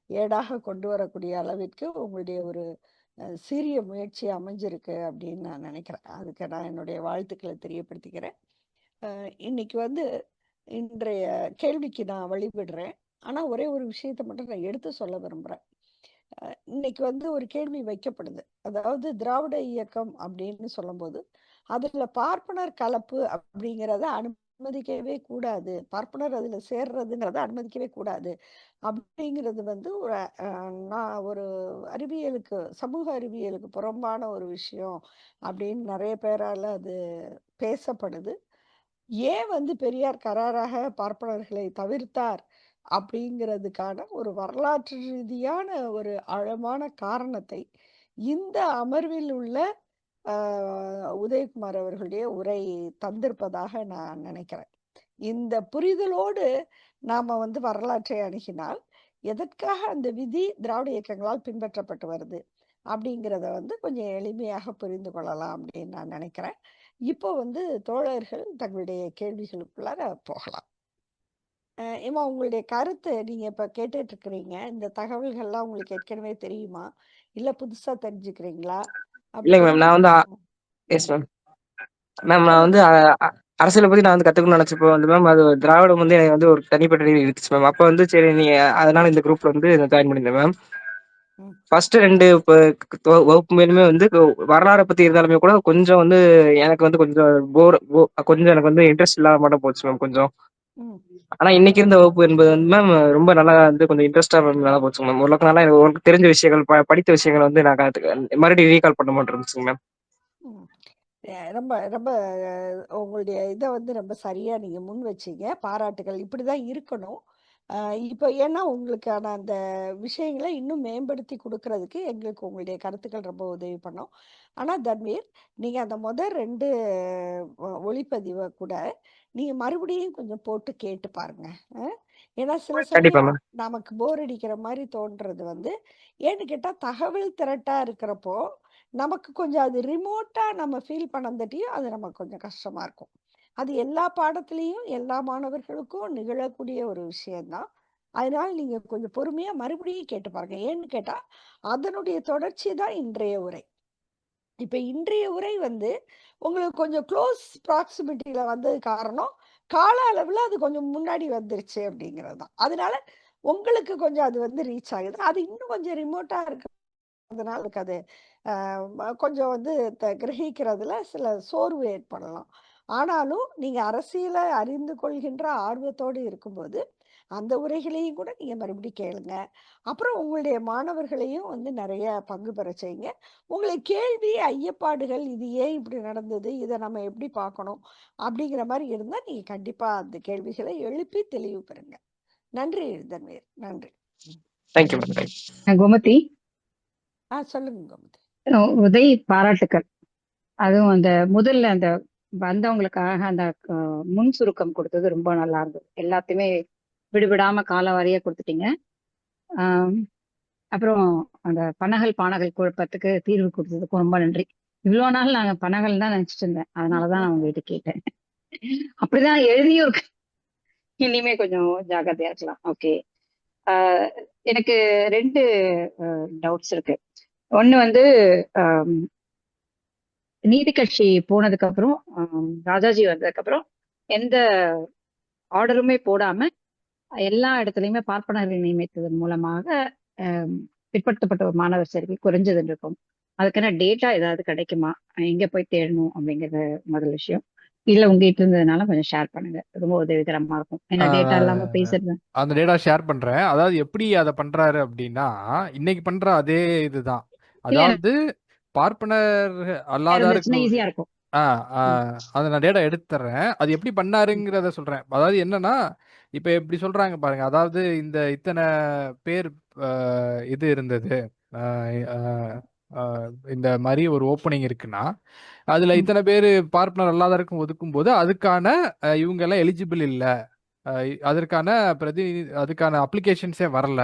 ஏடாக கொண்டு வரக்கூடிய அளவிற்கு உங்களுடைய ஒரு சிறிய முயற்சி அமைஞ்சிருக்கு அப்படின்னு நான் நினைக்கிறேன். அதுக்கு நான் என்னுடைய வாழ்த்துக்களை தெரியப்படுத்திக்கிறேன். இன்னைக்கு வந்து இன்றைய கேள்விக்கு நான் வழிவிடுறேன். ஆனால் ஒரே ஒரு விஷயத்தை மட்டும் நான் எடுத்து சொல்ல விரும்புகிறேன். இன்னைக்கு வந்து ஒரு கேள்வி வைக்கப்படுது. அதாவது திராவிட இயக்கம் அப்படின்னு சொல்லும்போது அதுல பார்ப்பனர் கலப்பு அப்படிங்கிறத அனுமதிக்கவே கூடாது, பார்ப்பனர் அதுல சேர்றதுங்கிறத அனுமதிக்கவே கூடாது அப்படிங்கிறது வந்து நான் ஒரு அறிவியலுக்கு, சமூக அறிவியலுக்கு புறம்பான ஒரு விஷயம் அப்படின்னு நிறைய பேரால அது பேசப்படுது. ஏன் வந்து பெரியார் கராராக பார்ப்பனர்களை தவிர்த்தார் அப்படிங்கிறதுக்கான ஒரு வரலாற்று ரீதியான ஒரு ஆழமான காரணத்தை இந்த அமர்வில் உள்ள உதயகுமார் அவர்களுடைய உரை தந்திருப்பதாக நான் நினைக்கிறேன். இந்த புரிதலோடு நாம வந்து வரலாற்றை அணுகினால் எதற்காக அந்த விதி திராவிட இயக்கங்களால் பின்பற்றப்பட்டு வருது அப்படிங்கிறத வந்து கொஞ்சம் எளிமையாக புரிந்து கொள்ளலாம் அப்படின்னு நான் நினைக்கிறேன். இப்போ வந்து தோழர்கள் தங்களுடைய கேள்விகளுக்குள்ளார போகலாம். ஏமா, உங்களுடைய கருத்து நீங்க இப்ப கேட்டுட்டு இருக்கிறீங்க, இந்த தகவல்கள்லாம் உங்களுக்கு ஏற்கனவே தெரியுமா, இல்ல புதுசா தெரிஞ்சுக்கிறீங்களா? இல்லைங்க மேம், நான் வந்து எஸ் மேம் மேம் நான் வந்து அரசியலை பத்தி நான் வந்து கத்துக்கணும்னு நினைச்சப்போ வந்து மேம், அது திராவிடம் வந்து எனக்கு வந்து ஒரு தனிப்பட்ட ரீதி இருந்துச்சு மேம். அப்போ வந்து சரி நீ அதனால இந்த குரூப்ல வந்து ஜாயின் பண்ணியிருந்தேன் மேம். ஃபர்ஸ்ட் 2 வகுப்பு மேலுமே வந்து வரலாறை பத்தி இருந்தாலுமே கூட கொஞ்சம் வந்து எனக்கு வந்து கொஞ்சம் கொஞ்சம் எனக்கு வந்து இன்ட்ரெஸ்ட் இல்லாம மட்டும் போச்சு மேம் கொஞ்சம். ஆனா இன்னைக்கு இருந்த வகுப்பு என்பது வந்து மேம் ரொம்ப நல்லா வந்து கொஞ்சம் இன்ட்ரெஸ்டா நல்லா போச்சு மேம். ஓரளவுக்கு நல்லா எனக்கு தெரிஞ்ச விஷயங்கள் படித்த விஷயங்கள் வந்து நான் மறுபடியும் ரீகால் பண்ண மாட்டேன் இருந்துச்சுங்க மேம். ரொம்ப ரொம்ப உங்களுடைய இதை வந்து ரொம்ப சரியா நீங்க முன் வச்சீங்க, பாராட்டுகள். இப்படிதான் இருக்கணும். இப்போ ஏன்னா உங்களுக்கான அந்த விஷயங்களை இன்னும் மேம்படுத்தி கொடுக்கறதுக்கு எங்களுக்கு உங்களுடைய கருத்துக்கள் ரொம்ப உதவி பண்ணும். ஆனா தன்வீர், நீங்க அந்த முதல் 2 ஒளிப்பதிவை கூட நீங்க மறுபடியும் கொஞ்சம் போட்டு கேட்டு பாருங்க. ஏன்னா சில சமயம் நமக்கு போர் அடிக்கிற மாதிரி தோன்றது வந்து ஏன்னு கேட்டா தகவல் திரட்டா இருக்கிறப்போ நமக்கு கொஞ்சம் அது ரிமோட்டா நம்ம ஃபீல் பண்ணந்தட்டியும் அது நமக்கு கொஞ்சம் கஷ்டமா இருக்கும். அது எல்லா பாடத்திலையும் எல்லா மாணவர்களுக்கும் நிகழக்கூடிய ஒரு விஷயம்தான். அதனால நீங்க கொஞ்சம் பொறுமையா மறுபடியும் கேட்டு பாருங்க. ஏன்னு கேட்டா அதனுடைய தொடர்ச்சி தான் இன்றைய உரை. இப்ப இன்றைய உரை வந்து உங்களுக்கு கொஞ்சம் க்ளோஸ் ப்ராக்சிமிட்டியில வந்தது காரணம் கால அளவுல அது கொஞ்சம் முன்னாடி வந்துருச்சு அப்படிங்கிறது தான். அதனால உங்களுக்கு கொஞ்சம் அது வந்து ரீச் ஆகுது. அது இன்னும் கொஞ்சம் ரிமோட்டா இருக்கு, அதனால அதுக்கு அது கொஞ்சம் வந்து கிரகிக்கிறதுல சில சோர்வு ஏற்படலாம். ஆனாலும் நீங்க அரசியலை அறிந்து கொள்கின்ற ஆர்வத்தோடு இருக்கும்போது அந்த உரைகளையும் கூட நீங்க மறுபடியும் கேளுங்க. அப்புறம் உங்களுடைய மாணவர்களையும் வந்து நிறைய பங்கு பெற செய்யுங்க. உங்களுக்கு கேள்வி, ஐயப்பாடுகள், இது ஏன் இப்படி நடந்தது, இதை நம்ம எப்படி பார்க்கணும் அப்படிங்கிற மாதிரி இருந்தா நீங்க கண்டிப்பா அந்த கேள்விகளை எழுப்பி தெளிவு பெறுங்க. நன்றி தன்வீர், நன்றி. கோமதி, சொல்லுங்க கோமதி. உதய், பாராட்டுக்கள். அதுவும் அந்த முதல்ல அந்த வந்தவங்களுக்காக அந்த முன் சுருக்கம் கொடுத்தது ரொம்ப நல்லா இருந்தது. எல்லாத்தையுமே விடுவிடாம கால வாரியா கொடுத்துட்டீங்க. ஆம், அப்புறம் அந்த பனகல் பானகல் குழப்பத்துக்கு தீர்வு கொடுத்ததுக்கு ரொம்ப நன்றி. இவ்வளோ நாள் நாங்க பனகல் தான் நினைச்சிட்டு இருந்தேன், அதனாலதான் நான் உங்ககிட்ட கேட்டேன். அப்படிதான் எழுதியும் இருக்கு. இனிமே கொஞ்சம் ஜாக்கிரதையா இருக்கலாம். ஓகே. எனக்கு 2 டவுட்ஸ் இருக்கு. ஒண்ணு வந்து ஆம், நீதி கட்சி போனதுக்கு அப்புறம் ராஜாஜி வந்ததுக்கு அப்புறம் எந்த ஆர்டருமே போடாம எல்லா இடத்துலயுமே பார்ப்பனர்கள் நியமித்ததன் மூலமாக ஆம், பிற்படுத்தப்பட்ட ஒரு மாணவர் சேர்க்கை குறைஞ்சது இருக்கும். அதுக்கான டேட்டா ஏதாவது கிடைக்குமா, எங்க போய் தேடணும் அப்படிங்கறது முதல் விஷயம். இல்ல உங்ககிட்ட இருந்ததுனால கொஞ்சம் ஷேர் பண்ணுங்க, ரொம்ப உதவிகரமா இருக்கும். ஏன்னா டேட்டா இல்லாம ஆஹ் பேசுறது. அந்த டேட்டா ஷேர் பண்றேன். அதாவது எப்படி அதை பண்றாரு அப்படின்னா, இன்னைக்கு பண்ற அதே இதுதான். இல்ல அதாவது பார்ப்பனர் அல்லாதாருக்கு இருந்துச்சுன்னா ஈஸியா இருக்கும். அதை நான் டேட்டா எடுத்து தர்றேன். அது எப்படி பண்ணாருங்கிறத சொல்றேன். அதாவது என்னன்னா, இப்ப எப்படி சொல்றாங்க பாருங்க. அதாவது இத்தனை பேர் இது இருந்தது. ஆஹ் ஆஹ் ஆஹ் இந்த மாதிரி ஒரு ஓப்பனிங் இருக்குன்னா, அதுல ம். இத்தனை பேர் பார்ப்பனர் அல்லாதாருக்கும் ஒதுக்கும் போது அதுக்கான இவங்க எல்லாம் எலிஜிபிள் இல்ல, அதற்கான அதுக்கான அப்ளிகேஷன்ஸே வரல.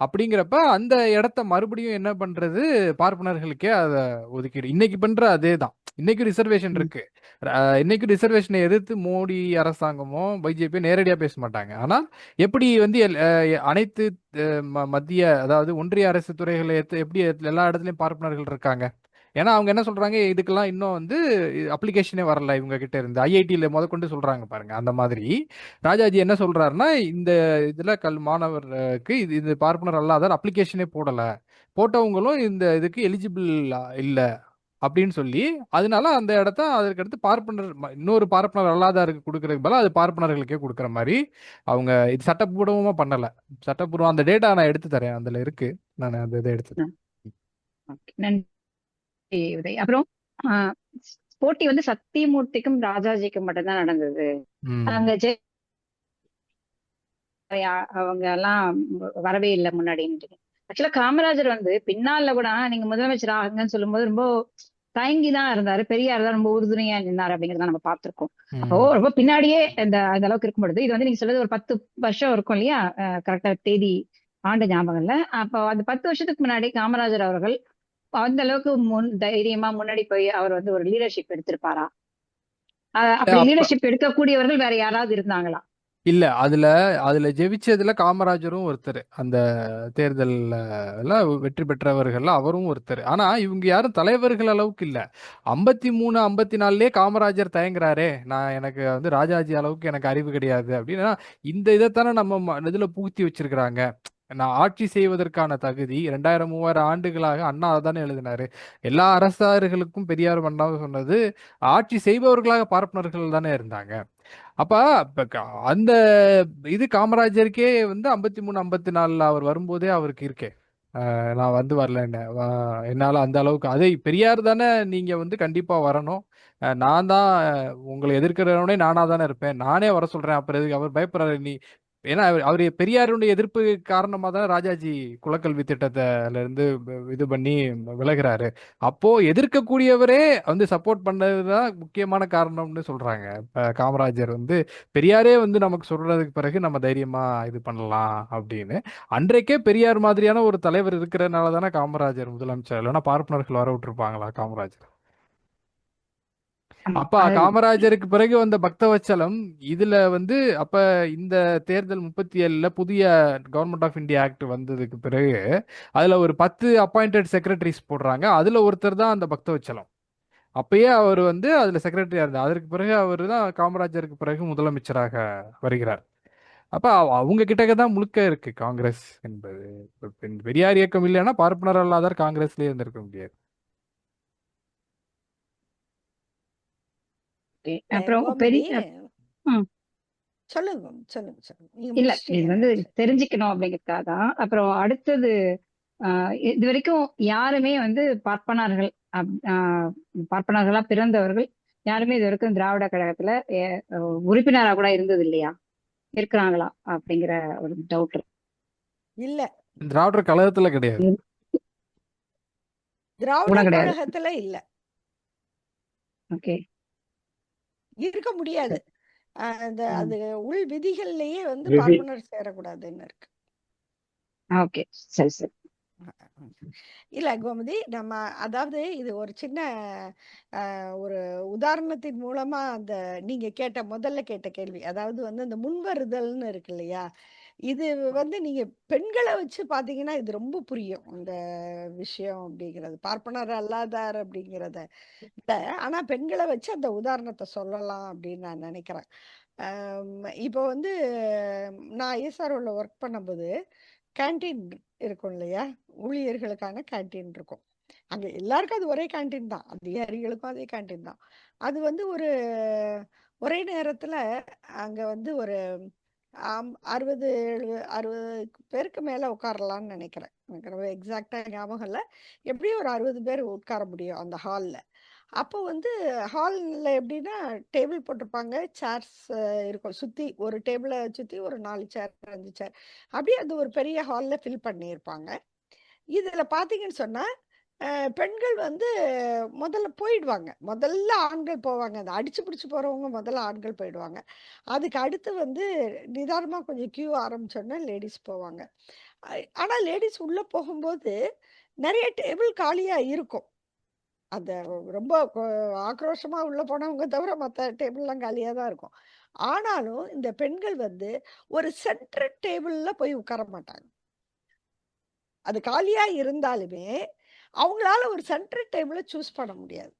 அப்படிங்கிறப்ப அந்த இடத்த மறுபடியும் என்ன பண்றது, பார்ப்பனர்களுக்கே அதை ஒதுக்கிடு. இன்னைக்கு பண்ற அதே தான். இன்னைக்கு ரிசர்வேஷன் ம். இருக்கு. இன்னைக்கு ரிசர்வேஷனை எதிர்த்து மோடி அரசாங்கமோ பிஜேபி நேரடியா பேச மாட்டாங்க. ஆனா எப்படி அனைத்து மத்திய, அதாவது ஒன்றிய அரசு துறைகளை எப்படி எல்லா இடத்துலயும் பார்ப்பனர்கள் இருக்காங்க. ஏன்னா அவங்க என்ன சொல்றாங்க, இதுக்கெல்லாம் இன்னும் அப்ளிகேஷனே வரல இவங்க கிட்ட இருந்து. ஐஐடியில முதற்கொண்டு சொல்றாங்க பாருங்க. அந்த மாதிரி ராஜாஜி என்ன சொல்றாருன்னா, இந்த இதுல மாணவருக்கு இது பார்ப்பனர் அல்லாதார் அப்ளிகேஷனே போடல, போட்டவங்களும் இந்த இதுக்கு எலிஜிபிள் இல்ல அப்படின்னு சொல்லி, அதனால அந்த இடத்த அதற்கடுத்து பார்ப்பனர் இன்னொரு பார்ப்பனர் அல்லாதாருக்கு கொடுக்கறதுக்கு பதிலா அது பார்ப்பனர்களுக்கே கொடுக்குற மாதிரி அவங்க இது சட்டப்பூர்வமா பண்ணல. சட்டப்பூர்வம் அந்த டேட்டா நான் எடுத்து தரேன், அதுல இருக்கு. நான் அந்த இதை எடுத்து தரேன். ஓகே, நன்றி உதய். அப்புறம் ஆஹ், போட்டி வந்து சத்தியமூர்த்திக்கும் ராஜாஜிக்கும் மட்டும்தான் நடந்தது. ம். அங்க அவங்க எல்லாம் வரவே இல்லை முன்னாடி. ஆக்சுவலா காமராஜர் வந்து பின்னால கூட நீங்க முதலமைச்சர் ஆகுங்கன்னு சொல்லும்போது ரொம்ப தயங்கிதான் இருந்தாரு. பெரியார் தான் ரொம்ப உறுதுணையா நின்னாரு அப்படிங்கறத நம்ம பார்த்திருக்கோம். அப்போ ம். ரொம்ப பின்னாடியே அந்த அளவுக்கு இருக்கும் பொழுது, இது வந்து நீங்க சொல்றது ஒரு 10 வருஷம் இருக்கும் இல்லையா, கரெக்டா தேதி ஆண்டு ஞாபகம் இல்ல. அப்போ அந்த 10 வருஷத்துக்கு முன்னாடி காமராஜர் அவர்கள் அந்த அளவுக்கு தைரியமா முன்னாடி போய் அவர் வந்து ஒரு லீடர்ஷிப் எடுத்திருப்பாரா? அப்படி அப்ப லீடர்ஷிப் எடுக்கக்கூடியவர்கள் வேற யாராவது இருந்தாங்களா? இல்ல, அதுல ஜெயிச்சதுல காமராஜரும் ஒருத்தர். அந்த தேர்தல்ல வெற்றி பெற்றவர்கள் அவரும் ஒருத்தர். ஆனா இவங்க யாரும் தலைவர்கள் அளவுக்கு இல்ல. 53 54லயே காமராஜர் தயங்குறாரே, நான் எனக்கு ராஜாஜி அளவுக்கு எனக்கு அறிவு கிடையாது அப்படின்னா, இந்த இதைத்தானே நம்ம இதுல புகுத்தி வச்சிருக்கிறாங்க. நான் ஆட்சி செய்வதற்கான தகுதி 2000 3000 ஆண்டுகளாக அண்ணா தானே எழுதினாரு. எல்லா அரசர்களுக்கும் பெரியார் அண்ணாவும் சொன்னது, ஆட்சி செய்பவர்களாக பார்ப்பனர்கள் தானே இருந்தாங்க. அப்ப அந்த இது காமராஜருக்கே 53 54 அவர் வரும்போதே அவருக்கு இருக்கே, நான் வரலன்னு. என்னால அந்த அளவுக்கு அதை பெரியார் தானே நீங்க கண்டிப்பா வரணும், நான் தான் உங்களை எதிர்க்கிறவனே நானா தானே இருப்பேன், நானே வர சொல்றேன், அப்புறம் எதுக்கு அவர் பயப்படுறாரு நீ. ஏன்னா அவர் பெரியாருடைய எதிர்ப்பு காரணமா தான் ராஜாஜி குலக்கல்வி திட்டத்துல இருந்து இது பண்ணி விலகுறாரு. அப்போ எதிர்க்கக்கூடியவரே சப்போர்ட் பண்ணதுதான் முக்கியமான காரணம்னு சொல்றாங்க. இப்ப காமராஜர் பெரியாரே நமக்கு சொல்றதுக்கு பிறகு நம்ம தைரியமா இது பண்ணலாம் அப்படின்னு. அன்றைக்கே பெரியார் மாதிரியான ஒரு தலைவர் இருக்கிறதுனால தானே காமராஜர் முதலமைச்சர். இல்லைன்னா பார்ப்பனர்கள் வர விட்டுருப்பாங்களா காமராஜர்? ஆமா, அப்ப காமராஜருக்கு பிறகு வந்த பக்தவச்சலம் இதுல அப்ப இந்த தேர்தல் 37ல புதிய கவர்மெண்ட் ஆஃப் இந்தியா ஆக்ட் வந்ததுக்கு பிறகு அதுல ஒரு 10 அப்பாயிண்டட் செக்ரட்டரிஸ் போடுறாங்க. அதுல ஒருத்தர் தான் அந்த பக்தவச்சலம். அப்பயே அவர் அதுல செக்ரட்டரியா இருந்தார். அதற்கு பிறகு அவர் தான் காமராஜருக்கு பிறகு முதலமைச்சராக வருகிறார். அப்ப அவங்க கிட்டக்க தான் முழுக்க இருக்கு காங்கிரஸ் என்பது. பெரியார் இயக்கம் இல்லைன்னா பார்ப்பனர் அல்லாதார் காங்கிரஸ்லயே இருந்திருக்க முடியாது. அப்புறம் கோமதி, ம். சொல்லுங்க சொல்லுங்க சொல்லுங்க, நீங்க இல்ல, இது முடிச்சிட்டீங்க. வந்து தெரிஞ்சுக்கணும் அப்படிங்கிறதுக்காக தான். அப்புறம் அடுத்தது, இது வரைக்கும் யாருமே பார்ப்பனர்கள், பார்ப்பனர்களா பிறந்தவர்கள் யாருமே இது வரைக்கும் திராவிட கழகத்துல உறுப்பினரா கூட இருந்தது இல்லையா? இருக்கிறாங்களா அப்படிங்கிற ஒரு டவுட் இல்ல, திராவிடர் கழகத்துல கிடையாது. திராவிட கூட கிடையாது. கழகத்துல இல்ல, ஓகே, இருக்க முடியாது. அது உள் விதிகள்லயே விதி பார்ப்பனர் சேரக்கூடாதுன்னு இருக்கு. ஓகே. சரி சரி. இல்ல கோமதி, நம்ம அதாவது இது ஒரு சின்ன ஒரு உதாரணத்தின் மூலமா அந்த நீங்க முதல்ல கேட்ட கேள்வி, அதாவது வந்து அந்த முன்வருதல்னு இருக்கு இல்லையா, இது வந்து நீங்க பெண்களை வச்சு பாத்தீங்கன்னா இது ரொம்ப புரியும் இந்த விஷயம் அப்படிங்கிறது, பார்ப்பனர் அல்லாதார் அப்படிங்கிறத இல்ல. ஆனா பெண்களை வச்சு அந்த உதாரணத்தை சொல்லலாம் அப்படின்னு நான் நினைக்கிறேன். இப்போ வந்து நான் ஐஎஸ்ஆர்ஓல ஒர்க் பண்ணும்போது கேண்டீன் இருக்கும் இல்லையா, ஊழியர்களுக்கான கேண்டீன் இருக்கும். அங்க எல்லாருக்கும் அது ஒரே கேண்டீன் தான், அதிகாரிகளுக்கும் அதே கேண்டீன் தான். அது வந்து ஒரே நேரத்துல அங்க வந்து ஒரு 60 60 பேருக்கு மேல உட்காரலாம்னு நினைக்கிறேன். எனக்கு ரொம்ப எக்ஸாக்டா ஞாபகம் இல்லை. எப்படியும் ஒரு 60 பேர் உட்கார முடியும் அந்த ஹால்ல. அப்போ வந்து ஹால்ல எப்படின்னா டேபிள் போட்டிருப்பாங்க, சேர்ஸ் இருக்கும் சுத்தி, ஒரு டேபிளை சுத்தி ஒரு 4 சேர் 5 சேர், அப்படியே அது ஒரு பெரிய ஹால்ல ஃபில் பண்ணியிருப்பாங்க. இதுல பாத்தீங்கன்னு சொன்னா பெண்கள் வந்து முதல்ல போயிடுவாங்க, முதல்ல ஆண்கள் போவாங்க, அந்த அடிச்சு பிடிச்சு போறவங்க முதல்ல ஆண்கள் போயிடுவாங்க. அதுக்கு அடுத்து வந்து நிதானமா கொஞ்சம் கியூ ஆரம்பிச்சோன்னா லேடிஸ் போவாங்க. ஆனா லேடிஸ் உள்ள போகும்போது நிறைய டேபிள் காலியா இருக்கும். அந்த ரொம்ப ஆக்ரோஷமா உள்ள போனவங்க தவிர மத்த டேபிள்லாம் காலியா தான் இருக்கும். ஆனாலும் இந்த பெண்கள் வந்து ஒரு சென்டர் டேபிள்ல போய் உட்கார மாட்டாங்க. அது காலியா இருந்தாலுமே அவங்களால ஒரு சென்டர் டேபிள சூஸ் பண்ண முடியாது.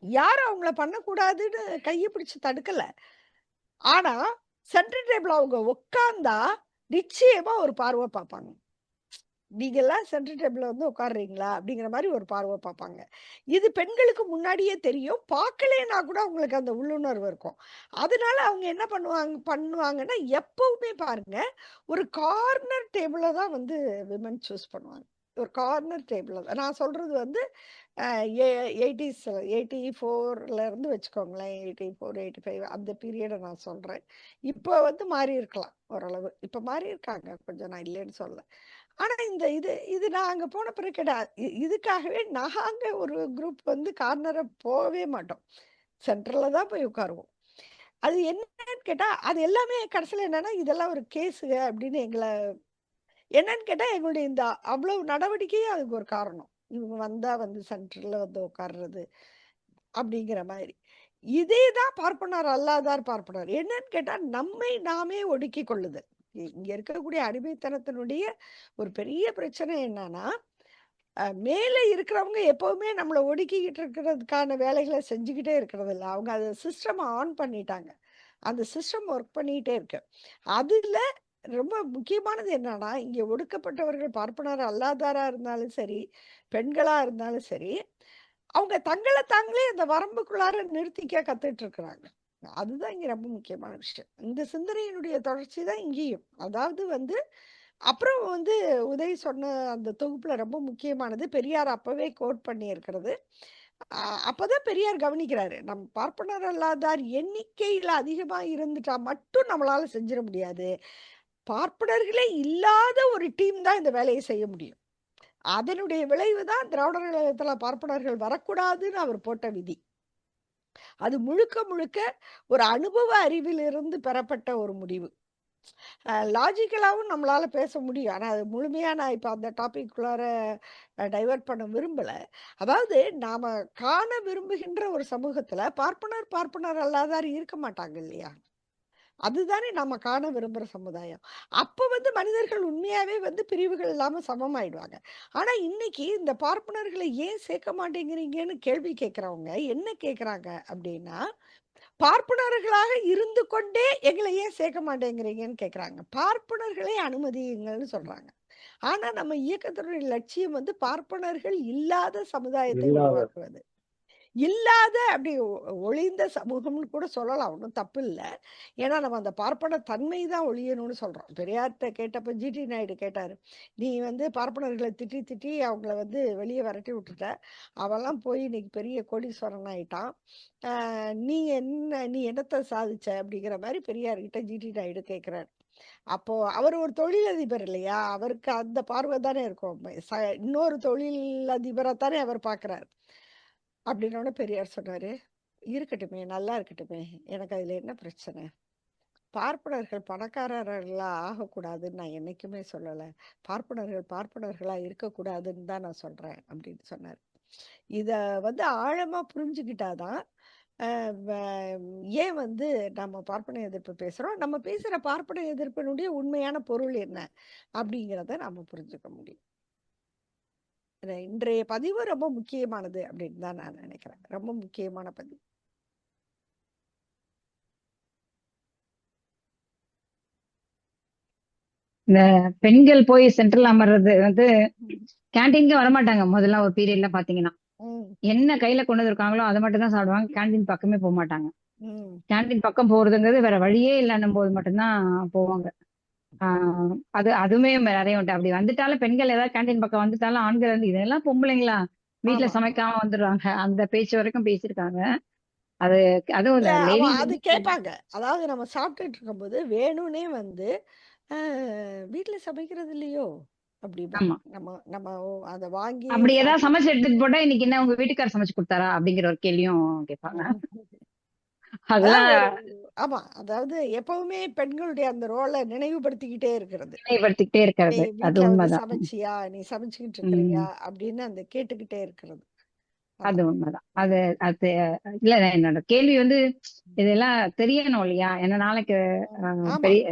யாரும் அவங்கள பண்ணக்கூடாதுன்னு கைய பிடிச்சு தடுக்கல. ஆனா சென்டர் டேபிள் அவங்க உட்கார்ந்தா நிச்சயமா ஒரு பார்வை பார்ப்பாங்க. நீங்கெல்லாம் சென்டர் டேபிள்ல வந்து உட்கார்றீங்களா? அப்படிங்கிற மாரி ஒரு பார்வை பார்ப்பாங்க. இது பெண்களுக்கு முன்னாடியே தெரியும். பார்க்கலேன்னா கூட அவங்களுக்கு அந்த உள்ளுணர்வு இருக்கும். அதனால அவங்க என்ன பண்ணுவாங்கன்னா, எப்பவுமே பாருங்க, ஒரு கார்னர் டேபிள தான் வந்து விமன் சூஸ் பண்ணுவாங்க. ஒரு கார்னர் டேபிள தான். நான் சொல்றது வந்து அ எ 80ஸ் 84ல இருந்து வச்சுக்கோங்களேன். 84, 85 அந்த பீரியட நான் சொல்றேன். இப்ப வந்து மாறி இருக்கலாம் ஓரளவு. இப்ப மாறி இருக்காங்க கொஞ்சம், நான் இல்லைன்னு சொல்லல. ஆனா இந்த இது இது நான் அங்க போன பிறகு இதுக்காகவே நாங்க ஒரு குரூப் வந்து கார்னர போகவே மாட்டோம். சென்டர்ல தான் போய் உட்காருவோம். அது என்னன்னு கேட்டா, அது எல்லாமே கடைசியில என்னன்னா, இதெல்லாம் ஒரு கேஸுங்க அப்படின்னு என்னன்னு கேட்டா, எங்களுடைய இந்த அவ்வளவு நடவடிக்கையும் அதுக்கு ஒரு காரணம். இவங்க வந்தா வந்து சென்டர்ல வந்து உட்கார்றது அப்படிங்கிற மாதிரி. இதே தான் பார்ப்பனர் அல்லாதார் பார்ப்பனர். என்னன்னு கேட்டா, நம்மை நாமே ஒடுக்கிக் கொள்ளுதல். இங்க இருக்கக்கூடிய அடிமைத்தனத்தினுடைய ஒரு பெரிய பிரச்சனை என்னன்னா, மேல இருக்கிறவங்க எப்பவுமே நம்மள ஒடுக்கிக்கிட்டு இருக்கிறதுக்கான வேலைகள செஞ்சுக்கிட்டே இருக்கிறதில்ல. அவங்க அந்த சிஸ்டம் ஆன் பண்ணிட்டாங்க. அந்த சிஸ்டம் ஒர்க் பண்ணிக்கிட்டே இருக்கு. அதுல ரொம்ப முக்கியமானது என்னன்னா, இங்க ஒடுக்கப்பட்டவர்கள் பார்ப்பனர் அல்லாதாரா இருந்தாலும் சரி, பெண்களா இருந்தாலும் சரி, அவங்க தங்கள தாங்களே அந்த வரம்புக்குள்ளார நிறுத்திக்க கத்துட்டு இருக்கிறாங்க. அதுதான் இங்க ரொம்ப முக்கியமான விஷயம். இந்த சிந்தனையினுடைய தொடர்ச்சி தான் இங்கேயும். அதாவது வந்து அப்புறம் வந்து உதய் சொன்ன அந்த தொகுப்புல ரொம்ப முக்கியமானது, பெரியார் அப்பவே கோட் பண்ணியிருக்கிறது. அப்பதான் பெரியார் கவனிக்கிறாரு. நம் பார்ப்பனர் அல்லாதார் எண்ணிக்கையில அதிகமா இருந்துட்டா மட்டும் நம்மளால செஞ்சிட முடியாது. பார்ப்பனர்களே இல்லாத ஒரு டீம் தான் இந்த வேலையை செய்ய முடியும். அதனுடைய விளைவு தான் திராவிடர் கழகத்துல பார்ப்பனர்கள் வரக்கூடாதுன்னு அவர் போட்ட விதி. அது முழுக்க முழுக்க ஒரு அனுபவ அறிவிலிருந்து பெறப்பட்ட ஒரு முடிவு. லாஜிக்கலாவும் நம்மளால பேச முடியும். ஆனா அது முழுமையா நான் இப்ப அந்த டாபிக்குள்ளார டைவர்ட் பண்ண விரும்பல. அதாவது நாம காண விரும்புகின்ற ஒரு சமூகத்துல பார்ப்பனர் அல்லாதார் இருக்க மாட்டாங்க இல்லையா? அதுதானே நம்ம காண விரும்புற சமுதாயம். அப்ப வந்து மனிதர்கள் உண்மையாவே வந்து பிரிவுகள் இல்லாம சமமாயிடுவாங்க. ஆனா இன்னைக்கு இந்த பார்ப்பனர்களை ஏன் சேர்க்க மாட்டேங்கிறீங்கன்னு கேள்வி கேட்கிறவங்க என்ன கேட்கறாங்க அப்படின்னா, பார்ப்பனர்களாக இருந்து கொண்டே எங்களை ஏன் சேர்க்க மாட்டேங்கிறீங்கன்னு கேட்கறாங்க. பார்ப்பனர்களை அனுமதியுங்கள்னு சொல்றாங்க. ஆனா நம்ம இயக்கத்தினுடைய லட்சியம் வந்து பார்ப்பனர்கள் இல்லாத சமுதாயத்தை உருவாக்குவது. இல்லாத அப்படி ஒழிந்த சமூகம்னு கூட சொல்லலாம். ஒண்ணும் தப்பு இல்ல. ஏன்னா நம்ம அந்த பார்ப்பன தன்மை தான் ஒழியணும்னு சொல்றோம். பெரியார்ட்ட கேட்டப்ப ஜிடி நாயுடு கேட்டாரு. "நீ வந்து பார்ப்பனர்கள திட்டி திட்டி அவங்கள வந்து வெளிய விரட்டி விட்டுட்ட. அவன்லாம் போய் இன்னைக்கு பெரிய கோடீஸ்வரன் ஆயிட்டான். நீ என்னத்த சாதிச்ச?" அப்படிங்கிற மாரி பெரியார்கிட்ட ஜிடி நாயுடு கேட்கிறாரு. அப்போ அவர் ஒரு தொழிலதிபர் இல்லையா? அவருக்கு அந்த பார்வை தானே இருக்கும். இன்னொரு தொழிலதிபரா தானே அவர் பார்க்கிறார். அப்படின்னோன பெரியார் சொன்னாரு, "இருக்கட்டுமே, நல்லா இருக்கட்டுமே. எனக்கு அதுல என்ன பிரச்சனை?" பார்ப்பனர்கள் பணக்காரர்களா ஆகக்கூடாதுன்னு நான் என்னைக்குமே சொல்லலை. பார்ப்பனர்கள் பார்ப்பனர்களா இருக்கக்கூடாதுன்னு தான் நான் சொல்றேன் அப்படின்னு சொன்னார். இதை வந்து ஆழமா புரிஞ்சுக்கிட்டாதான் ஏன் வந்து நம்ம பார்ப்பன எதிர்ப்பு பேசுறோம், நம்ம பேசுற பார்ப்பன எதிர்ப்பினுடைய உண்மையான பொருள் என்ன அப்படிங்கிறத நம்ம புரிஞ்சுக்க முடியும். இன்றைய பதிவு ரொம்ப முக்கியமானது அப்படின்னு தான் நான் நினைக்கிறேன். ரொம்ப முக்கியமான பதிவு. இந்த பெண்கள் போய் சென்ட்ரல் அமர்றது வந்து கேன்டீனுக்கு வரமாட்டாங்க. முதல்ல ஒரு பீரியட்ல பாத்தீங்கன்னா என்ன கையில கொண்டு வந்திருக்காங்களோ அதை மட்டும் தான் சாப்பிடுவாங்க. கேன்டீன் பக்கமே போக மாட்டாங்க. கேன்டீன் பக்கம் போறதுங்கிறது வேற வழியே இல்லைன்னும் போது மட்டும்தான் போவாங்க. அதுவுமே நிறைய உண்டு. அப்படி வந்துட்டாலும் பெண்கள் ஏதாவது கேன்டீன் பக்கம் வந்துட்டாலும் ஆண்கள் வந்து இதெல்லாம் பொம்பளைங்களா வீட்டுல சமைக்காம வந்துடுறாங்க அந்த பேச்சு வரைக்கும் பேசியிருக்காங்க. அதுவும் அது கேட்பாங்க. அதாவது நம்ம சாப்பிட்டுட்டு இருக்கும்போது வேணும்னே வந்து வீட்டுல சமைக்கிறது இல்லையோ அப்படி நம்ம அதை வாங்கி அப்படி ஏதாவது சமைச்சு எடுத்துட்டு போட்டா இன்னைக்கு என்ன உங்க வீட்டுக்காரர் சமைச்சு கொடுத்தாரா அப்படிங்கிற ஒரு கேள்வியும் கேட்பாங்க. அதெல்லாம் ஆமா, அதாவது எப்பவுமே பெண்களுடைய அந்த ரோலை நினைவுபடுத்திக்கிட்டே இருக்கிறது. அது உண்மைதான். சமைச்சியா, நீ சமைச்சுக்கிட்டு இருக்கிறியா அப்படின்னு அந்த கேட்டுக்கிட்டே இருக்கிறது. அது உண்மைதான். அது அது இல்ல, என்னோட கேள்வி வந்து இதெல்லாம் தெரியணும் இல்லையா, என்ன நாளைக்கு பெரிய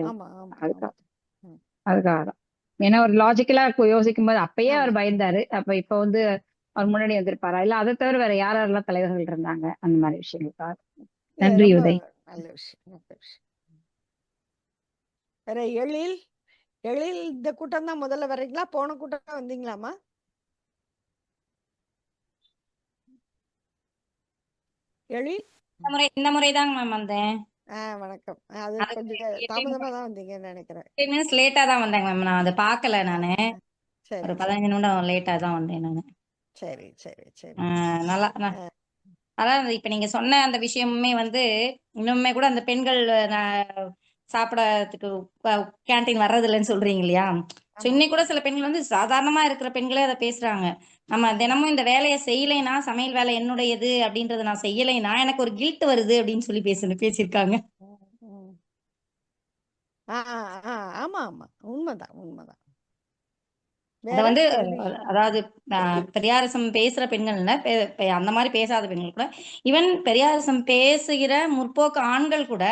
அதுக்காக தான். ஏன்னா ஒரு லாஜிக்கலா யோசிக்கும் போது அப்பயே அவர் பயந்தாரு. அப்ப இப்ப வந்து அவர் முன்னாடி வந்திருப்பாரா, இல்ல அதை தவிர வேற யாரெல்லாம் தலைவர்கள் இருந்தாங்க அந்த மாதிரி விஷயங்களுக்காக. நன்றி உதய். நல்ல விஷயம், நல்ல விஷயம். வேற எழில் இந்த கூட்டம் தான் முதல்ல வர்றீங்களா, போன கூட்டம் வந்தீங்களாமா? எழில் இந்த முறைதாங்க மேம் வந்தேன். வணக்கம். அது கொஞ்சம் தாமதமா தான் வந்தீங்கன்னு நினைக்கிறேன். 10 minutes லேட்டா தான் வந்தேங்க மேம். நான் அதை பார்க்கல. நானு ஒரு 15 நிமிடம் லேட்டா தான் வந்தேன் நானு. சரி சரி சரி. நல்லா அதான் இப்ப நீங்க சொன்ன அந்த விஷயமுமே வந்து இன்னுமே கூட அந்த பெண்கள் சாப்பிடறதுக்கு கேன்டீன் வர்றது இல்லைன்னு சொல்றீங்க இல்லையா. இன்னைக்கு கூட சில பெண்கள் வந்து சாதாரணமா இருக்கிற பெண்களே அதை பேசுறாங்க. நம்ம தினமும் இந்த வேலையை செய்யலைன்னா, சமையல் வேலை என்னுடையது அப்படின்றத நான் செய்யலைன்னா எனக்கு ஒரு கில்ட் வருது அப்படின்னு சொல்லி பேசியிருக்காங்க. ஆமா ஆமா, உண்மைதான் உண்மைதான். அத வந்து அதாவது பெரியாரிசம் பேசுற பெண்கள்ல அந்த மாதிரி பேசாத பெண்கள் கூட, ஈவன் பெரியாரிசம் பேசுகிற முற்போக்கு ஆண்கள் கூட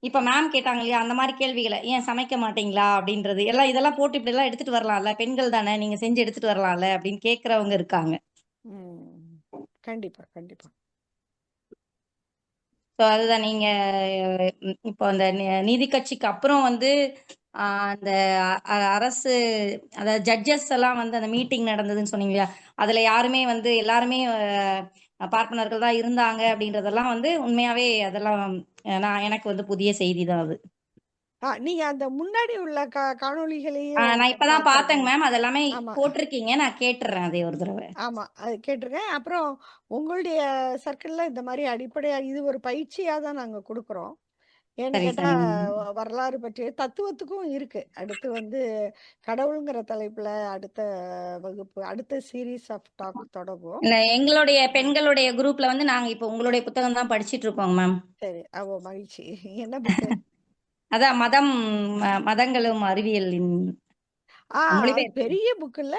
இப்ப மேம் கேட்டாங்க இல்லையா அந்த மாதிரி கேள்விகளை, ஏன் சமைக்க மாட்டீங்களா அப்படின்றது எல்லாம், இதெல்லாம் போட்டு இப்படி எல்லாம் எடுத்துட்டு வரலாம்ல, பெண்கள் தானே நீங்க செஞ்சு எடுத்துட்டு வரலாம்ல அப்படின்னு கேக்குறவங்க இருக்காங்க. கண்டிப்பா கண்டிப்பா. ஸோ அதுதான் நீங்க இப்போ அந்த நீதி கட்சிக்கு அப்புறம் வந்து அந்த அரசு, அதாவது ஜட்ஜஸ் எல்லாம் வந்து அந்த மீட்டிங் நடந்ததுன்னு சொன்னீங்க இல்லையா, அதுல யாருமே வந்து எல்லாருமே பார்ப்பனர்கள் தான் இருந்தாங்க அப்படின்றதெல்லாம் வந்து உண்மையாவே அதெல்லாம் எனக்கு வந்து புதிய செய்தி தான் அது. நீங்க அந்த முன்னாடி உள்ள காணொளிகளையும் நான் இப்பதான் பார்த்தேங்க மேம். அதெல்லாமே போட்டிருக்கீங்க, நான் கேட்டுறேன் அதே ஒரு தடவை. ஆமா, அது கேட்டிருக்கேன். அப்புறம் உங்களுடைய சர்க்கிள்ல இந்த மாதிரி அடிப்படையா இது ஒரு பயிற்சியா தான் நாங்க கொடுக்குறோம். ஏன்னு கேட்டா வரலாறு பற்றிய தத்துவத்துக்கும் இருக்கு. அடுத்து வந்து கடவுளுங்கிற தலைப்புல அடுத்த வகுப்பு, அடுத்த சீரீஸ் ஆஃப் டாக் தொடங்கும். எங்களுடைய பெண்களுடைய குரூப்ல வந்து நாங்க இப்ப உங்களுடைய புத்தகம் தான் படிச்சிட்டு இருக்கோங்க மேம். சரி, மகிழ்ச்சி. என்ன புக்கு? அதான் மதங்களும் அறிவியலின் பெரிய புக் இல்ல?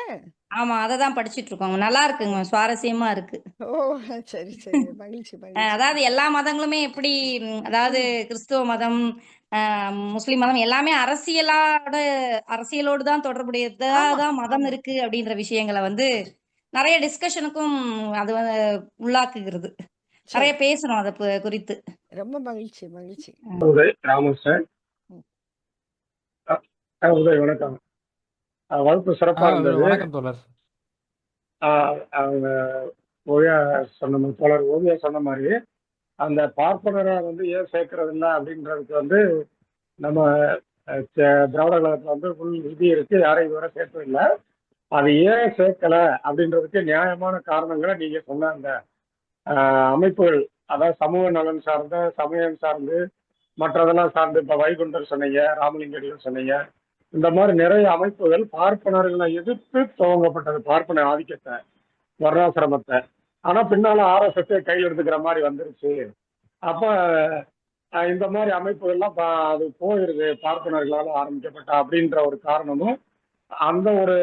ஆமா, அததான் படிச்சிட்டு இருக்கோம். நல்லா இருக்குங்க, சுவாரஸ்யமா இருக்கு. ஓ சரி சரி, மகிழ்ச்சி மகிழ்ச்சி. அதாவது எல்லா மதங்களுமே எப்படி, அதாவது கிறிஸ்துவ மதம், முஸ்லிம் மதம் எல்லாமே அரசியலோடு தான் தொடர்புடையதான் மதம் இருக்கு அப்படின்ற விஷயங்களை வந்து நிறைய டிஸ்கஷனுக்கும் அது உள்ளாக்குகிறது. நிறைய பேசணும் அதை குறித்து. ரொம்ப மகிழ்ச்சி மகிழ்ச்சி. ராமகிருஷ்ணன் உதய், வணக்கம். வகுப்பு சிறப்பா இருந்தது. வணக்கம் தோழர். அவங்க ஓவியா சொன்ன மாதிரி அந்த பார்ப்பனரை வந்து ஏன் சேர்க்கறது இல்லை அப்படின்றதுக்கு வந்து நம்ம திராவிட கழகத்துல வந்து ஃபுல் விதி இருக்கு, யாரும் இதுவரை சேர்க்கறது இல்லை. அது ஏன் சேர்க்கல அப்படின்றதுக்கு நியாயமான காரணங்களை நீங்க சொன்ன அந்த அமைப்புகள், அதாவது சமூக நலன் சார்ந்த, சமயம் சார்ந்து, மற்றதெல்லாம் சார்ந்து, இப்ப வைகுண்டர் சொன்னீங்க, ராமலிங்கடிகள் சொன்னீங்க, இந்த மாதிரி நிறைய அமைப்புகள் பார்ப்பனர்களை எதிர்த்து துவங்கப்பட்டது, பார்ப்பன ஆதிக்கத்தை, வர்ணாசிரமத்தை. ஆனா பின்னால RSS கையில் எடுத்துக்கிற மாதிரி வந்துருச்சு. அப்ப இந்த மாதிரி அமைப்புகள்லாம் அது போயிருது பார்ப்பனர்களால் ஆரம்பிக்கப்பட்ட அப்படின்ற ஒரு காரணமும் அந்த ஒரு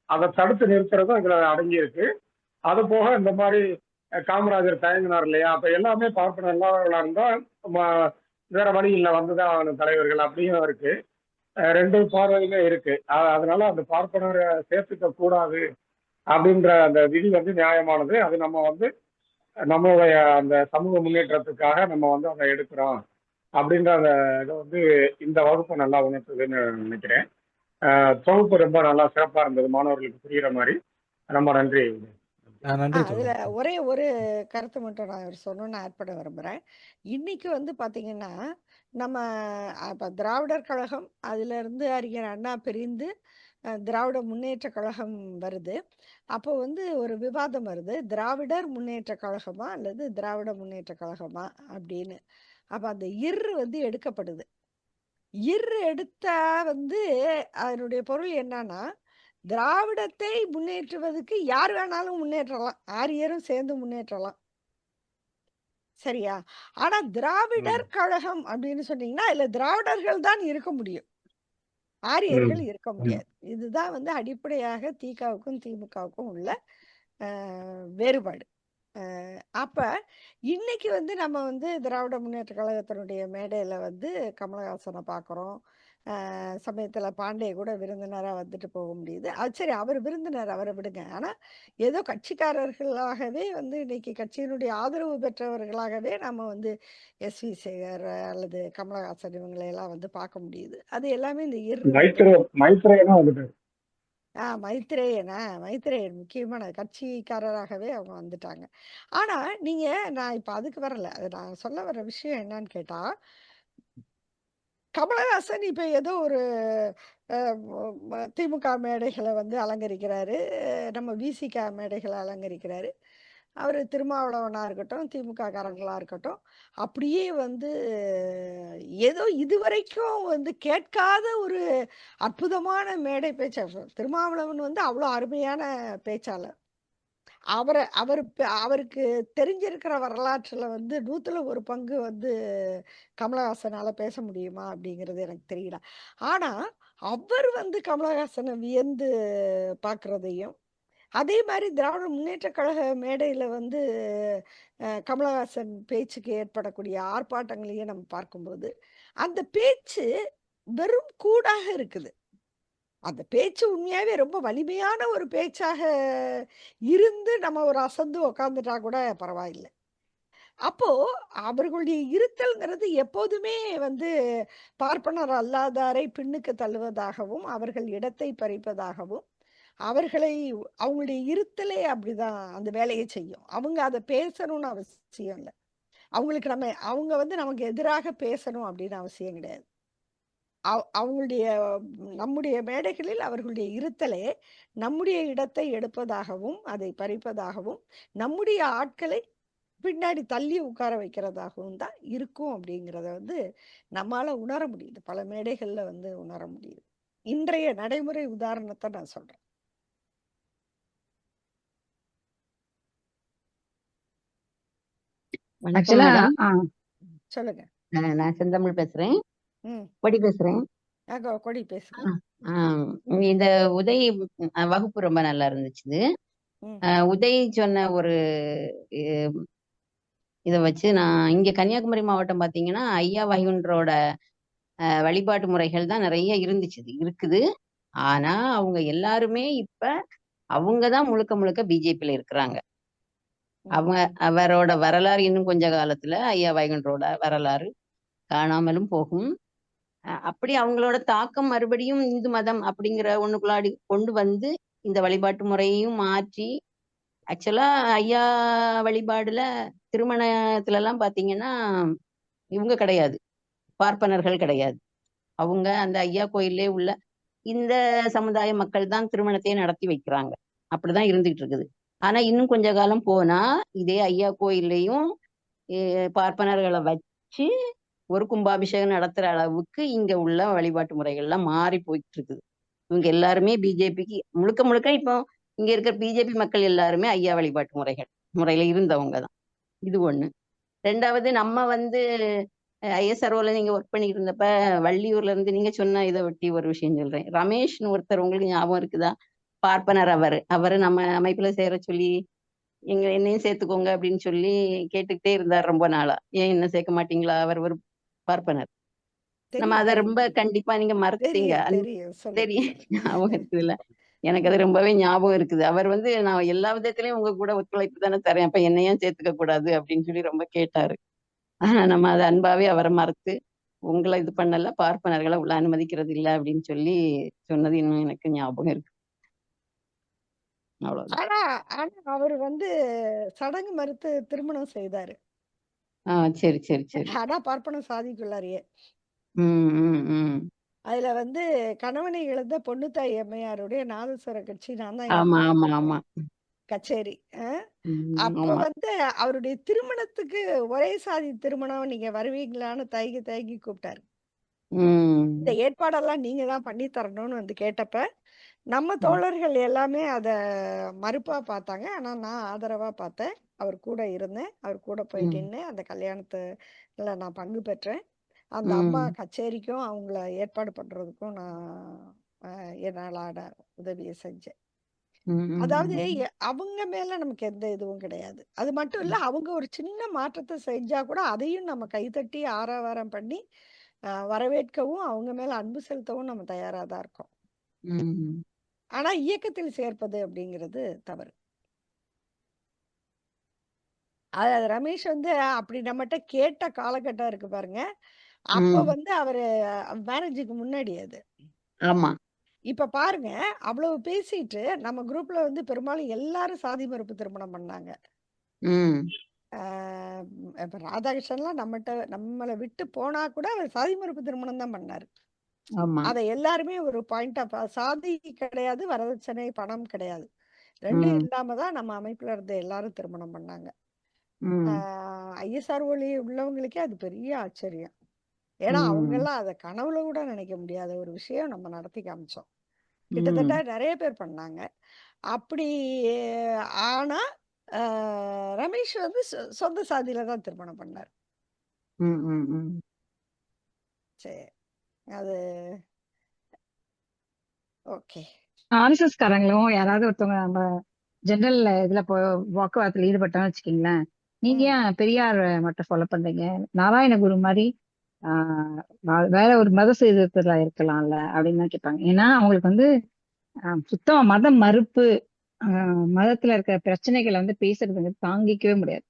அதை தடுத்து நிறுத்துறதும் இதுல அடங்கி இருக்கு. அது போக இந்த மாதிரி காமராஜர் தயங்கினார் இல்லையா, அப்ப எல்லாமே பார்ப்பனர் எல்லாவர்களா இருந்தா வேற வழி இல்லை, வந்துதான் ஆகணும் தலைவர்கள் அப்படியும் இருக்கு. ரெண்டு பார்வையுமே இருக்கு. அதனால அந்த பார்ப்பனரை சேர்த்துக்க கூடாது அப்படின்ற அந்த விதி வந்து நியாயமானது. அது நம்ம வந்து நம்மளுடைய அந்த சமூக முன்னேற்றத்துக்காக நம்ம வந்து அதை எடுக்கிறோம் அப்படின்ற அந்த இதை வந்து இந்த வகுப்பு நல்லா உணர்த்துதுன்னு நினைக்கிறேன். தொகுப்பு ரொம்ப நல்லா சிறப்பா இருந்தது, மாணவர்களுக்கு புரியுற மாதிரி. ரொம்ப நன்றி. நன்றி அதுல தோழர். ஒரே ஒரு கருத்து மட்டும் நான் சொன்னோன்னு ஆட் பண்ண விரும்புறேன். இன்னைக்கு வந்து பாத்தீங்கன்னா நம்ம அப்ப திராவிடர் கழகம் அதுல இருந்து அறிஞர் அண்ணா பிரிந்து திராவிட முன்னேற்ற கழகம் வருது. அப்போ வந்து ஒரு விவாதம் வருது, திராவிடர் முன்னேற்ற கழகமா அல்லது திராவிட முன்னேற்ற கழகமா அப்படின்னு. அப்ப அந்த வந்து எடுக்கப்படுது. எடுத்தா வந்து அதனுடைய பொருள் என்னன்னா, திராவிடத்தை முன்னேற்றுவதற்கு யார் வேணாலும் முன்னேற்றலாம், ஆரியரும் சேர்ந்து முன்னேற்றலாம். சரியா? ஆனா திராவிடர் கழகம் அப்படின்னு சொன்னீங்கன்னா அதுல திராவிடர்கள் தான் இருக்க முடியும், ஆரியர்கள் இருக்க முடியாது. இதுதான் வந்து அடிப்படையாக திகாவுக்கும் திமுகவுக்கும் உள்ள வேறுபாடு. அப்ப இன்னைக்கு வந்து நம்ம வந்து திராவிட முன்னேற்ற கழகத்தினுடைய மேடையில வந்து கமலஹாசனை பார்க்குறோம். சமயத்துல பாண்டிய கூட விருந்தினரா வந்துட்டு போக முடியுது. அது சரி, அவர் விருந்தினர், அவரை விடுங்க. ஆனா ஏதோ கட்சிக்காரர்களாகவே வந்து இன்னைக்கு கட்சியினுடைய ஆதரவு பெற்றவர்களாகவே நம்ம வந்து எஸ்வி சேகர் அல்லது கமலஹாசன் இவங்களை எல்லாம் வந்து பார்க்க முடியுது. அது எல்லாமே இந்த மைத்ரேயனா வந்துட்டாரு. மைத்ரேயன் முக்கியமான கட்சிக்காரராகவே அவங்க வந்துட்டாங்க. ஆனா நீங்க, நான் இப்ப அதுக்கு வரல, அது நான் சொல்ல வர்ற விஷயம் என்னன்னு கேட்டா, கமலஹாசன் இப்ப ஏதோ ஒரு திமுக மேடைகளை வந்து அலங்கரிக்கிறாரு, நம்ம விசிக மேடைகளை அலங்கரிக்கிறாரு. அவர் திருமாவளவனா இருக்கட்டும், திமுக காரங்களா இருக்கட்டும், அப்படியே வந்து ஏதோ இதுவரைக்கும் வந்து கேட்காத ஒரு அற்புதமான மேடை பேச்சாளர். திருமாவளவன் வந்து அவ்வளோ அருமையான பேச்சாளர். அவருக்கு தெரிஞ்சிருக்கிற வரலாற்றுல வந்து 100ல் 1 பங்கு வந்து கமலஹாசனால பேச முடியுமா அப்படிங்கிறது எனக்கு தெரியல. ஆனா அவர் வந்து கமலஹாசனை வியந்து பார்க்கறதையும், அதே மாதிரி திராவிட முன்னேற்ற கழக மேடையில வந்து கமலஹாசன் பேச்சுக்கு ஏற்படக்கூடிய ஆர்ப்பாட்டங்களையும் நம்ம பார்க்கும்போது, அந்த பேச்சு வெறும் கூடாக இருக்குது. அந்த பேச்சு உண்மையாவே ரொம்ப வலிமையான ஒரு பேச்சாக இருந்து நம்ம ஒரு அசந்து உக்காந்துட்டா கூட பரவாயில்லை. அப்போ அவர்களுடைய இருத்தல்ங்கிறது எப்போதுமே வந்து பார்ப்பனர் அல்லாதாரை பின்னுக்கு தள்ளுவதாகவும், அவர்கள் இடத்தை பறிப்பதாகவும், அவர்களை அவங்களுடைய இருத்தலே அப்படிதான் அந்த வேலையை செய்யும். அவங்க அதை பேசணும்னு அவசியம் இல்லை. அவங்களுக்கு அவங்க வந்து நமக்கு எதிராக பேசணும் அப்படின்னு அவசியம் கிடையாது. அவங்களுடைய நம்முடைய மேடைகளில் அவர்களுடைய இருத்தலே நம்முடைய இடத்தை எடுப்பதாகவும், அதை பறிப்பதாகவும், நம்முடைய ஆட்களை பின்னாடி தள்ளி உட்கார வைக்கிறதாகவும் தான் இருக்கும் அப்படிங்கிறத வந்து நம்மால உணர முடியுது. பல மேடைகள்ல வந்து உணர முடியுது. இன்றைய நடைமுறை உதாரணத்தை நான் சொல்றேன். ஆக்சுவலா சொல்லுங்க. நான் செந்தமிழ் பேசுறேன். கொடி பேசுறேன். கொடி பேசுங்க. இந்த உதய் வகுப்பு ரொம்ப நல்லா இருந்துச்சு. உதய் சொன்ன ஒரு இத வச்சு நான் இங்க கன்னியாகுமரி மாவட்டம் பாத்தீங்கன்னா ஐயா வைகுண்டரோட வழிபாட்டு முறைகள் தான் நிறைய இருக்குது. ஆனா அவங்க எல்லாருமே இப்ப அவங்கதான் முழுக்க முழுக்க பிஜேபியில இருக்கிறாங்க. அவரோட வரலாறு இன்னும் கொஞ்ச காலத்துல ஐயா வைகுண்டரோட வரலாறு காணாமலும் போகும். அப்படி அவங்களோட தாக்கம் மறுபடியும் இந்து மதம் அப்படிங்கிற ஒண்ணுக்குள்ளாடி கொண்டு வந்து இந்த வழிபாட்டு முறையையும் மாற்றி, ஆக்சுவலா ஐயா வழிபாடுல திருமணத்துல எல்லாம் பாத்தீங்கன்னா இவங்க கிடையாது, பார்ப்பனர்கள் கிடையாது. அவங்க அந்த ஐயா கோயிலே உள்ள இந்த சமுதாய மக்கள் தான் திருமணத்தையே நடத்தி வைக்கிறாங்க. அப்படிதான் இருந்துகிட்டு இருக்குது. ஆனா இன்னும் கொஞ்ச காலம் போனா இதே ஐயா கோயில்லையும் பார்ப்பனர்களை வச்சு ஒரு கும்பாபிஷேகம் நடத்துற அளவுக்கு இங்க உள்ள வழிபாட்டு முறைகள்லாம் மாறி போயிட்டு இருக்குது. இவங்க எல்லாருமே பிஜேபிக்கு முழுக்க முழுக்க இப்போ இங்க இருக்கிற பிஜேபி மக்கள் எல்லாருமே ஐயா வழிபாட்டு முறையில இருந்தவங்க தான். இது ஒண்ணு. ரெண்டாவது நம்ம வந்து ஐஎஸ்ஆர்ஓல நீங்க ஒர்க் பண்ணிட்டு இருந்தப்ப வள்ளியூர்ல இருந்து நீங்க சொன்ன இதை ஒட்டி ஒரு விஷயம் சொல்றேன். ரமேஷ்னு ஒருத்தர் உங்களுக்கு ஞாபகம் இருக்குதா? பார்ப்பனர் அவரு நம்ம அமைப்புல சேர சொல்லி என்னையும் சேர்த்துக்கோங்க அப்படின்னு சொல்லி கேட்டுக்கிட்டே இருந்தார் ரொம்ப நாளா. ஏன் என்ன சேர்க்க மாட்டீங்களா? அவர் ஒரு பார்ப்பனர். நம்ம தெரியும் அதை தெரியும் ரொம்ப கண்டிப்பா நீங்க மறுத்தீங்க. தெரியும் தெரியும் சொல்லுங்க தெரியும் சொல்லுங்க. ஞாபகம் இருக்குதுல்ல. எனக்கு அது ரொம்பவே ஞாபகம் இருக்குது. அவர் வந்து நான் எல்லா விதத்திலயும் உங்க கூட ஒத்துழைப்பு தானே தரேன், அப்ப என்னையும் சேர்த்துக்க கூடாது அப்படின்னு சொல்லி ரொம்ப கேட்டாரு. ஆனா நம்ம அதை அன்பாவே அவரை மறுத்து உங்களை இது பண்ணல, பார்ப்பனர்களை உள்ள அனுமதிக்கிறது இல்லை அப்படின்னு சொல்லி சொன்னது இன்னும் எனக்கு ஞாபகம் இருக்கு. அவ்வளவுதான். ஆனா ஆனா அவர் வந்து சடங்கு மறுத்து திருமணம் செய்தாரு. சரி சரி சரி. ஆனா பார்ப்பன சாதிக்குள்ளாரியே ம் ம் ம். அதுல வந்து கணவனை இழந்த பொண்ணுத்தாய் அம்மையாருடைய நாதஸ்வர கட்சி நான் தான் ஆமா ஆமா ஏற்படுத்தினேன். ஆமா. கச்சேரி அப்ப ஆமா. வந்து அவருடைய திருமணத்துக்கு ஒரே சாதி திருமணம் நீங்க வருவீங்களான்னு தயங்கி தயங்கி கூப்பிட்டாரு. இந்த ஏற்பாடெல்லாம் நீங்க தான் பண்ணி தரணும்னு வந்து கேட்டப்ப நம்ம தோழர்கள் எல்லாமே அத மறுப்பா பார்த்தாங்க. ஆனா நான் ஆதரவா பார்த்தேன். அவர் கூட இருந்தேன். அவர் கூட போய் நின்னு அந்த கல்யாணத்துல நான் பங்கு பெற்றேன். அந்த அம்மா கச்சேரிக்கும் அவங்கள ஏற்பாடு பண்றதுக்கும் நான் என்னாலான உதவியை செஞ்சேன். அதாவது அவங்க மேல நமக்கு எந்த இதுவும் கிடையாது. அது மட்டும் இல்ல, அவங்க ஒரு சின்ன மாற்றத்தை செஞ்சா கூட அதையும் நம்ம கைத்தட்டி ஆரவாரம் பண்ணி வரவேற்கவும் அவங்க மேல அன்பு செலுத்தவும் நம்ம தயாரா தான் இருக்கோம். ஆனா இயக்கத்தில் சேர்ப்பது அப்படிங்கிறது தவறு. அது ரமேஷ் வந்து அப்படி நம்மகிட்ட கேட்ட காலகட்டம் இருக்கு பாருங்க. அப்ப வந்து அவரு மேரேஜுக்கு முன்னாடி அது. ஆமா. இப்ப பாருங்க, அவ்வளவு பேசிட்டு நம்ம குரூப்ல வந்து பெரும்பாலும் எல்லாரும் சாதி மறுப்பு திருமணம் பண்ணாங்க. இப்ப ராதாகிருஷ்ணன்லாம் நம்மளை விட்டு போனா கூட அவர் சாதி மறுப்பு திருமணம் தான் பண்ணாரு. அதை எல்லாருமே ஒரு பாயிண்ட் ஆஃப் சாதி கிடையாது, வரதட்சணை பணம் கிடையாது, ரெண்டும் இல்லாம தான் நம்ம அமைப்புல இருந்து எல்லாரும் திருமணம் பண்ணாங்க. ஐஎஸ்ஆர் ஒளி உள்ளவங்களுக்கே அது பெரிய ஆச்சரியம். ஏன்னா அவங்க எல்லாம் அதை கனவுல கூட நினைக்க முடியாத ஒரு விஷயம் நம்ம நடத்தி காமிச்சோம். கிட்டத்தட்ட நிறைய பேர் பண்ணாங்க அப்படி. ஆனா ரமேஷ் வந்து சொந்த சாதியில தான் திருமணம் பண்ணார். சரி, அது ஓகே. ஆர்எஸ்எஸ் காரங்களும் யாராவது ஒருத்தவங்க நம்ம ஜெனரல் இதுல வாக்குவாதத்துல ஈடுபட்டோம்னு வச்சுக்கீங்களேன், நீங்க ஏன் பெரியார் மட்டும் ஃபாலோ பண்றீங்க? நாராயணகுரு மாதிரி வேற ஒரு மத சீர்திருத்தத்துல இருக்கலாம்ல அப்படின்னு தான் கேட்பாங்க. ஏன்னா அவங்களுக்கு வந்து சுத்தமா மத மறுப்பு, மதத்துல இருக்க பிரச்சனைகளை வந்து பேசுறது தாங்கிக்கவே முடியாது.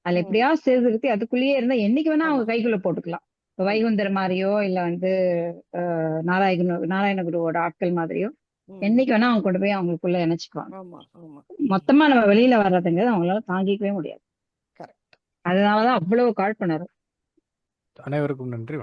அதுல எப்படியாவது சீர்திருத்தி அதுக்குள்ளேயே இருந்தா என்னைக்கு வேணா அவங்க கைக்குள்ள போட்டுக்கலாம். இப்ப வைகுந்தர் மாதிரியோ இல்ல வந்து நாராயணகுருவோட ஆட்கள் மாதிரியோ என்னைக்கு வேணா அவங்க கொண்டு போய் அவங்களுக்குள்ள இணைச்சுக்குவாங்க. மொத்தமா நம்ம வெளியில வர்றதுங்கிறது அவங்களால தாங்கிக்கவே முடியாது. அதனாலதான் அவ்வளவு காழ்ப்புணர்வு. அனைவருக்கும் நன்றி.